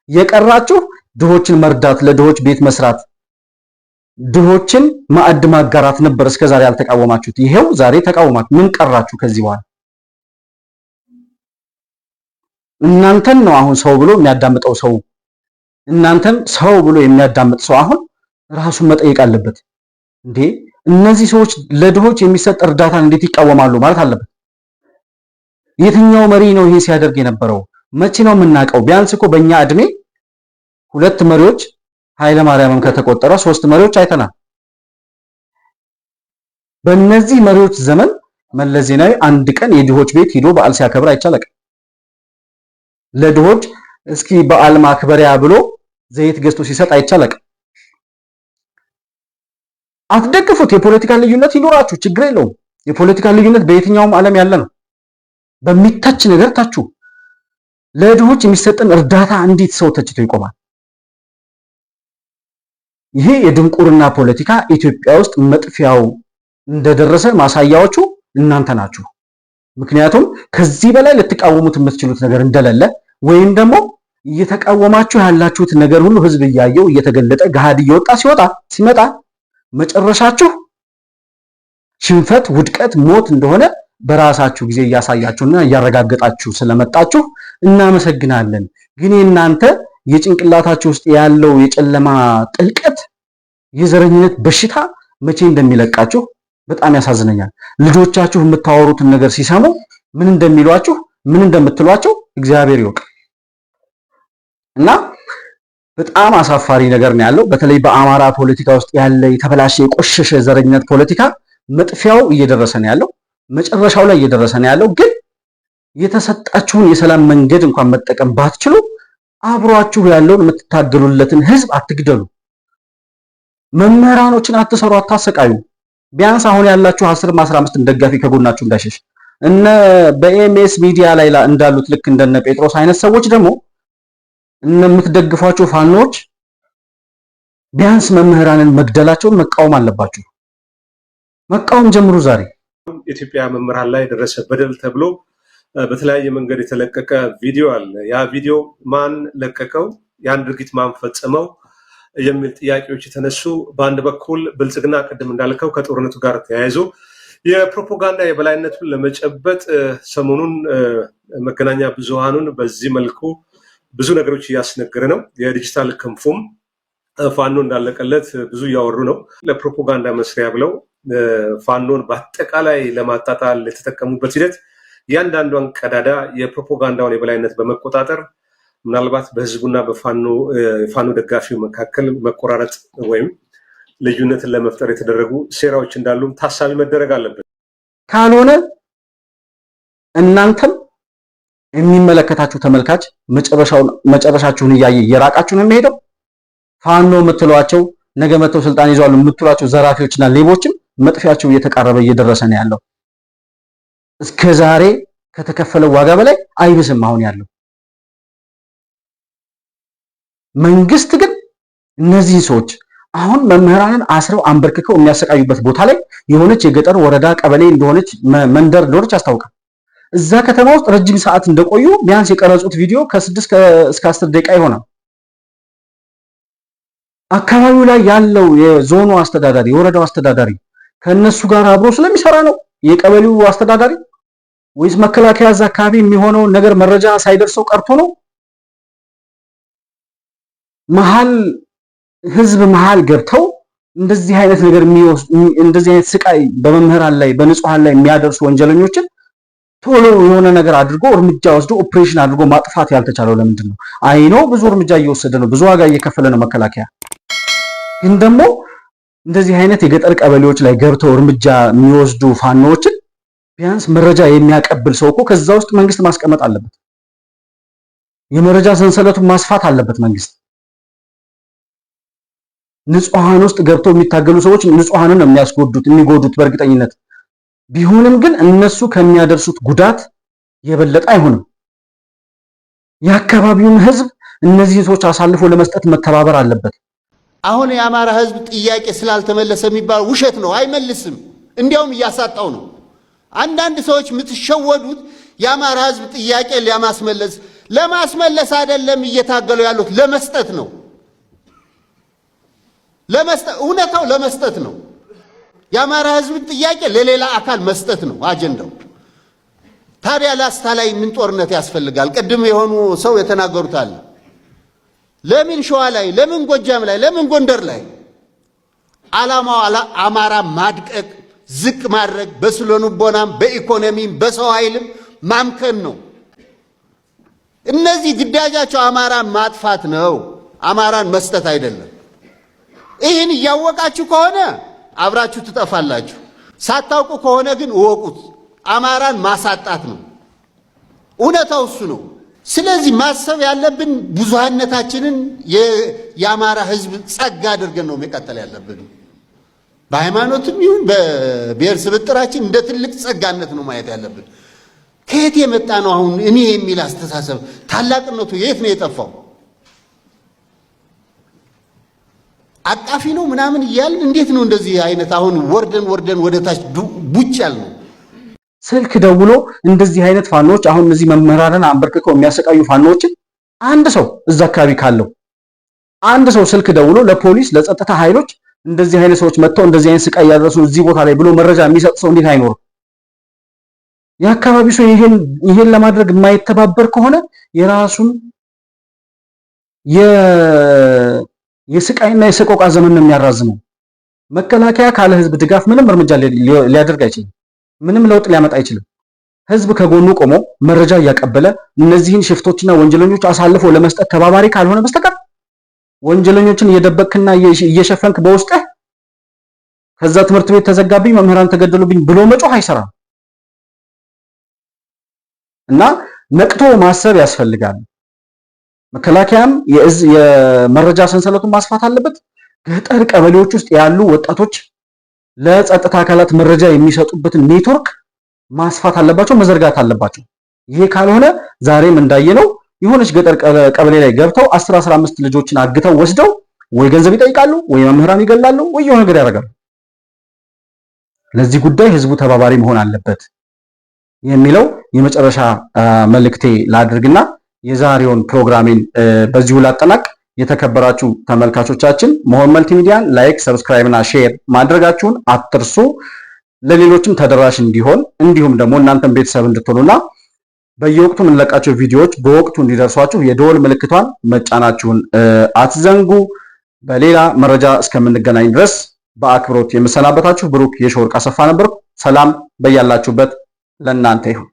የቀራችሁ ድሆችን መርዳት፣ ለድሆች ቤት መስራት፣ ድሆችን ማዕድ ማጋራት ነበር እስከዛሬ ያልተቃወማችሁት። ይሄው ዛሬ ተቃወማችሁ። ምን ቀራችሁ ከዚህ በኋላ? እናንተን ነው አሁን ሰው ብሎ የሚያዳምጠው ሰው እናንተን ሰው ብሎ የሚያዳምጥ ሰው አሁን ራሱን መጠየቅ አለበት። እንዴ እነዚህ ሰዎች ለድሆች የሚሰጥ እርዳታን እንዴት ይቃወማሉ ማለት አለበት። የትኛው መሪ ነው ይሄ ሲያደርግ የነበረው? መቼ ነው የምናውቀው? ቢያንስ እኮ በእኛ እድሜ 2 መሪዎች ኃይለ ማርያምም ከተቆጠረ 3 መሪዎች አይተናል። በእነዚህ መሪዎች ዘመን መለስ ዜናዊ አንድ ቀን የድሆች ቤት ሄዶ በዓል ሲያከብር አይቻልም። ለድሆች እስኪ በዓል ማክበሪያ ብሎ ዘይት ገዝቶ ሲሰጥ አይቻልም። አትደግፉት። የፖለቲካ ልዩነት ይኖራችሁ ችግር የለውም። የፖለቲካ ልዩነት በየትኛውም ዓለም ያለ ነው። በሚታች ነገር ታችሁ ለድሆች የሚሰጥን እርዳታ እንዴት ሰው ተችቶ ይቆማል? ይሄ የድንቁርና ፖለቲካ ኢትዮጵያ ውስጥ መጥፊያው እንደደረሰ ማሳያዎቹ እናንተ ናችሁ። ምክንያቱም ከዚህ በላይ ልትቃወሙት የምትችሉት ነገር እንደሌለ ወይም ደግሞ እየተቃወማችሁ ያላችሁት ነገር ሁሉ ህዝብ እያየው እየተገለጠ ገሃድ እየወጣ ሲመጣ መጨረሻችሁ ሽንፈት፣ ውድቀት፣ ሞት እንደሆነ በራሳችሁ ጊዜ እያሳያችሁና እያረጋገጣችሁ ስለመጣችሁ እናመሰግናለን። ግን እናንተ የጭንቅላታችሁ ውስጥ ያለው የጨለማ ጥልቀት የዘረኝነት በሽታ መቼ እንደሚለቃችሁ በጣም ያሳዝነኛል። ልጆቻችሁ የምታወሩትን ነገር ሲሰሙ ምን እንደሚሏችሁ ምን እንደምትሏቸው እግዚአብሔር ይወቅ። እና በጣም አሳፋሪ ነገር ነው ያለው። በተለይ በአማራ ፖለቲካ ውስጥ ያለ የተበላሸ የቆሸሸ ዘረኝነት ፖለቲካ መጥፊያው እየደረሰ ነው ያለው፣ መጨረሻው ላይ እየደረሰ ነው ያለው። ግን የተሰጣችሁን የሰላም መንገድ እንኳን መጠቀም ባትችሉ አብሯችሁ ያለውን የምትታገሉለትን ህዝብ አትግደሉ። መምህራኖችን አትሰሩ፣ አታሰቃዩ። ቢያንስ አሁን ያላችሁ 10-15 ደጋፊ ከጎናችሁ እንዳይሸሽ እነ በኤምኤስ ሚዲያ ላይ እንዳሉት ልክ እንደነ ጴጥሮስ አይነት ሰዎች ደግሞ የምትደግፏቸው ፋኖች ቢያንስ መምህራንን መግደላቸውን መቃወም አለባችሁ። መቃወም ጀምሩ። ዛሬ ኢትዮጵያ መምህራን ላይ ደረሰ በደል ተብሎ በተለያየ መንገድ የተለቀቀ ቪዲዮ አለ። ያ ቪዲዮ ማን ለቀቀው? ያን ድርጊት ማን ፈጸመው? የሚል ጥያቄዎች የተነሱ፣ በአንድ በኩል ብልጽግና ቅድም እንዳልከው ከጦርነቱ ጋር ተያይዞ የፕሮፓጋንዳ የበላይነቱን ለመጨበጥ ሰሞኑን መገናኛ ብዙሃኑን በዚህ መልኩ ብዙ ነገሮች እያስነገረ ነው። የዲጂታል ክንፉም ፋኖ እንዳለቀለት ብዙ እያወሩ ነው። ለፕሮፓጋንዳ መስሪያ ብለው ፋኖን በአጠቃላይ ለማጣጣል የተጠቀሙበት ሂደት እያንዳንዷን ቀዳዳ የፕሮፓጋንዳውን የበላይነት በመቆጣጠር ምናልባት በህዝቡና በፋኖ ደጋፊው መካከል መቆራረጥ ወይም ልዩነትን ለመፍጠር የተደረጉ ሴራዎች እንዳሉም ታሳቢ መደረግ አለበት። ካልሆነ እናንተም የሚመለከታችሁ ተመልካች መጨረሻችሁን እያየ የራቃችሁ ነው የሚሄደው። ፋኖ የምትሏቸው ነገ መተው ስልጣን ይዘዋል የምትሏቸው ዘራፊዎችና ሌቦችም መጥፊያቸው እየተቃረበ እየደረሰ ነው ያለው። እስከዛሬ ከተከፈለው ዋጋ በላይ አይብስም አሁን ያለው። መንግስት ግን እነዚህ ሰዎች አሁን መምህራንን አስረው አንበርክከው የሚያሰቃዩበት ቦታ ላይ የሆነች የገጠር ወረዳ ቀበሌ እንደሆነች መንደር እንደሆነች ያስታውቃል። እዛ ከተማ ውስጥ ረጅም ሰዓት እንደቆዩ ቢያንስ የቀረጹት ቪዲዮ ከ6 እስከ 10 ደቂቃ ይሆናል። አካባቢው ላይ ያለው የዞኑ አስተዳዳሪ የወረዳው አስተዳዳሪ ከነሱ ጋር አብሮ ስለሚሰራ ነው የቀበሌው አስተዳዳሪ ወይስ መከላከያ እዛ አካባቢ የሚሆነው ነገር መረጃ ሳይደርሰው ቀርቶ ነው? ህዝብ መሃል ገብተው እንደዚህ አይነት ነገር እንደዚህ አይነት ስቃይ በመምህራን ላይ በንጹሃን ላይ የሚያደርሱ ወንጀለኞችን ቶሎ የሆነ ነገር አድርጎ እርምጃ ወስዶ ኦፕሬሽን አድርጎ ማጥፋት ያልተቻለው ለምንድን ነው? አይኖ ብዙ እርምጃ እየወሰደ ነው፣ ብዙ ዋጋ እየከፈለ ነው መከላከያ። ግን ደግሞ እንደዚህ አይነት የገጠር ቀበሌዎች ላይ ገብተው እርምጃ የሚወስዱ ፋኖዎችን ቢያንስ መረጃ የሚያቀብል ሰው እኮ ከዛ ውስጥ መንግስት ማስቀመጥ አለበት። የመረጃ ሰንሰለቱን ማስፋት አለበት መንግስት። ንጹሃን ውስጥ ገብተው የሚታገሉ ሰዎች ንጹሃንን ነው የሚጎዱት በእርግጠኝነት ቢሆንም ግን እነሱ ከሚያደርሱት ጉዳት የበለጠ አይሆንም። የአካባቢውን ህዝብ እነዚህ ሰዎች አሳልፎ ለመስጠት መተባበር አለበት። አሁን የአማራ ህዝብ ጥያቄ ስላልተመለሰ የሚባል ውሸት ነው፣ አይመልስም። እንዲያውም እያሳጣው ነው። አንዳንድ ሰዎች የምትሸወዱት የአማራ ህዝብ ጥያቄ ለማስመለስ አይደለም እየታገሉ ያሉት ለመስጠት ነው። እውነታው ለመስጠት ነው። የአማራ ህዝብ ጥያቄ ለሌላ አካል መስጠት ነው አጀንዳው። ታዲያ ላስታ ላይ ምን ጦርነት ያስፈልጋል? ቅድም የሆኑ ሰው የተናገሩት አለ። ለምን ሸዋ ላይ፣ ለምን ጎጃም ላይ፣ ለምን ጎንደር ላይ? ዓላማው አማራ ማድቀቅ፣ ዝቅ ማድረግ፣ በስለንቦናም በኢኮኖሚም በሰው ኃይልም ማምከን ነው። እነዚህ ግዳጃቸው አማራን ማጥፋት ነው፣ አማራን መስጠት አይደለም። ይህን እያወቃችሁ ከሆነ አብራችሁ ትጠፋላችሁ። ሳታውቁ ከሆነ ግን እወቁት፣ አማራን ማሳጣት ነው። እውነታው እሱ ነው። ስለዚህ ማሰብ ያለብን ብዙሃነታችንን የአማራ ህዝብ ጸጋ አድርገን ነው መቀጠል ያለብን። በሃይማኖትም ይሁን በብሔር ስብጥራችን እንደ ትልቅ ጸጋነት ነው ማየት ያለብን። ከየት የመጣ ነው አሁን እኔ የሚል አስተሳሰብ? ታላቅነቱ የት ነው የጠፋው? አቃፊ ነው ምናምን እያልን እንዴት ነው እንደዚህ አይነት አሁን ወርደን ወደ ታች ቡጭ ያልነው? ስልክ ደውሎ እንደዚህ አይነት ፋኖች አሁን እነዚህ መምህራንን አንበርክከው የሚያሰቃዩ ፋኖችን አንድ ሰው እዛ አካባቢ ካለው አንድ ሰው ስልክ ደውሎ ለፖሊስ ለጸጥታ ኃይሎች እንደዚህ አይነት ሰዎች መጥተው እንደዚህ አይነት ስቃይ ያደረሱ እዚህ ቦታ ላይ ብሎ መረጃ የሚሰጥ ሰው እንዴት አይኖርም? የአካባቢ ሰው ይሄን ለማድረግ የማይተባበር ከሆነ የራሱን የስቃይና የሰቆቃ ዘመን ነው የሚያራዝመው። መከላከያ ካለ ህዝብ ድጋፍ ምንም እርምጃ ሊያደርግ አይችልም። ምንም ለውጥ ሊያመጣ አይችልም። ህዝብ ከጎኑ ቆሞ መረጃ እያቀበለ እነዚህን ሽፍቶችና ወንጀለኞች አሳልፎ ለመስጠት ተባባሪ ካልሆነ በስተቀር ወንጀለኞችን እየደበቅክና እየሸፈንክ በውስጥህ ከዛ ትምህርት ቤት ተዘጋብኝ፣ መምህራን ተገደሉብኝ ብሎ መጮህ አይሰራም። እና ነቅቶ ማሰብ ያስፈልጋል። መከላከያም የመረጃ ሰንሰለቱን ማስፋት አለበት። ገጠር ቀበሌዎች ውስጥ ያሉ ወጣቶች ለጸጥታ አካላት መረጃ የሚሰጡበትን ኔትወርክ ማስፋት አለባቸው፣ መዘርጋት አለባቸው። ይሄ ካልሆነ ዛሬም እንዳየነው የሆነች ገጠር ቀበሌ ላይ ገብተው 10-15 ልጆችን አግተው ወስደው ወይ ገንዘብ ይጠይቃሉ፣ ወይ መምህራን ይገላሉ፣ ወይ የሆነ ነገር ያደርጋሉ። ለዚህ ጉዳይ ህዝቡ ተባባሪ መሆን አለበት የሚለው የመጨረሻ መልእክቴ ላድርግና የዛሬውን ፕሮግራሜን በዚሁ ላጠናቅ። የተከበራችሁ ተመልካቾቻችን መሆን መልቲሚዲያን ላይክ፣ ሰብስክራይብ እና ሼር ማድረጋችሁን አትርሱ። ለሌሎችም ተደራሽ እንዲሆን እንዲሁም ደግሞ እናንተም ቤተሰብ እንድትሆኑና በየወቅቱ የምንለቃቸው ቪዲዮዎች በወቅቱ እንዲደርሷችሁ የደወል ምልክቷን መጫናችሁን አትዘንጉ። በሌላ መረጃ እስከምንገናኝ ድረስ በአክብሮት የምሰናበታችሁ ብሩክ የሾርቅ አሰፋ ነበርኩ። ሰላም በያላችሁበት ለእናንተ ይሁን።